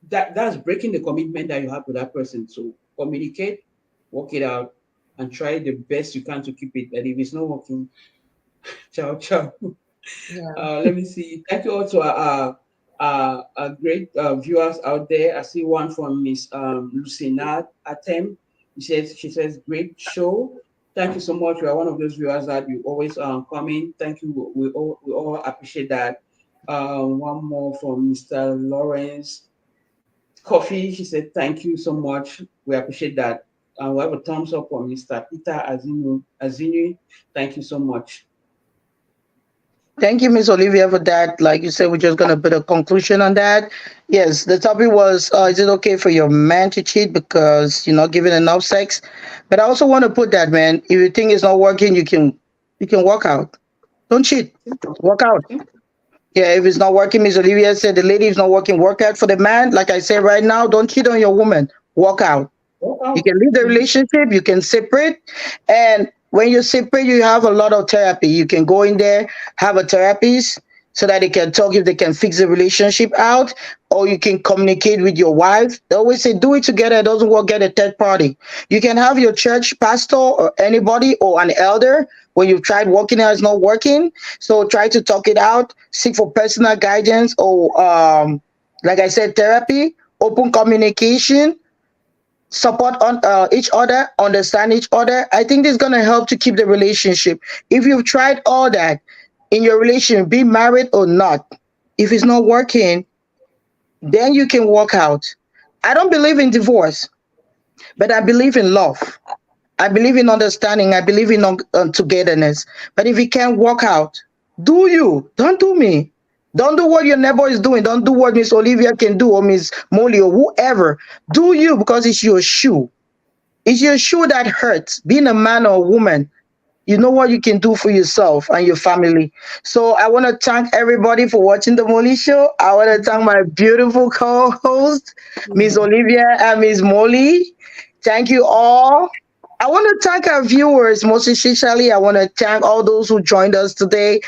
that's breaking the commitment that you have with that person. So communicate, work it out, and try the best you can to keep it. But if it's not working, ciao ciao. Yeah. Let me see. Thank you all to our great viewers out there. I see one from Miss Lucina Atem. She says great show. Thank you so much. You are one of those viewers that you always come in. Thank you. We all appreciate that. One more from Mr. Lawrence Coffee. She said thank you so much. We appreciate that. We have a thumbs up from Mr. Peter Azinu. Thank you so much. Thank you, Miss Olivia, for that. Like you said, we're just gonna put a conclusion on that. Yes, the topic was: is it okay for your man to cheat because you're not giving enough sex? But I also want to put that, man. If you think it's not working, you can walk out. Don't cheat. Simple. Walk out. Simple. Yeah, if it's not working, Miss Olivia said the lady is not working. Work out for the man. Like I said right now, don't cheat on your woman. Walk out. Walk You out. can leave the relationship, you can separate. And when you separate, you have a lot of therapy. You can go in there, have a therapist so that they can talk if they can fix the relationship out, or you can communicate with your wife. They always say, do it together. It doesn't work, get a third party. You can have your church pastor or anybody or an elder when you've tried working out, it's not working. So try to talk it out, seek for personal guidance or, like I said, therapy, open communication, support on each other, understand each other. I think this is going to help to keep the relationship. If you've tried all that in your relation, be married or not, if it's not working, then you can walk out. I don't believe in divorce, but I believe in love. I believe in understanding. I believe in togetherness. But if you can't walk out, do you? Don't do me. Don't do what your neighbor is doing. Don't do what Miss Olivia can do or Miss Molly or whoever. Do you because it's your shoe. It's your shoe that hurts. Being a man or a woman, you know what you can do for yourself and your family. So I want to thank everybody for watching the Mollie Show. I want to thank my beautiful co-host, Miss Yeah. Olivia and Miss Mollie. Thank you all. I want to thank our viewers, most especially. I want to thank all those who joined us today.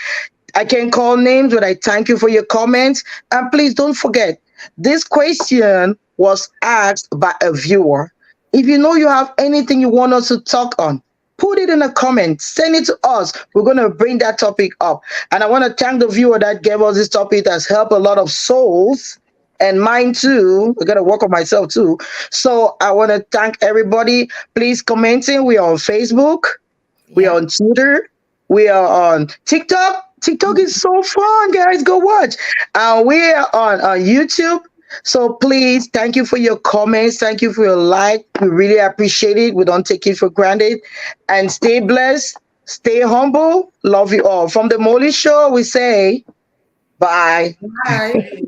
I can call names, but I thank you for your comments. And please don't forget, this question was asked by a viewer. If you know you have anything you want us to talk on, put it in a comment, send it to us. We're going to bring that topic up. And I want to thank the viewer that gave us this topic that's helped a lot of souls and mine too. I gotta work on myself too. So I want to thank everybody. Please commenting. We are on Facebook. We are Yeah. on Twitter. We are on TikTok. TikTok is so fun, guys. Go watch. We are on YouTube. So please, thank you for your comments. Thank you for your like. We really appreciate it. We don't take it for granted. And stay blessed. Stay humble. Love you all. From the Mollie Show, we say bye. Bye.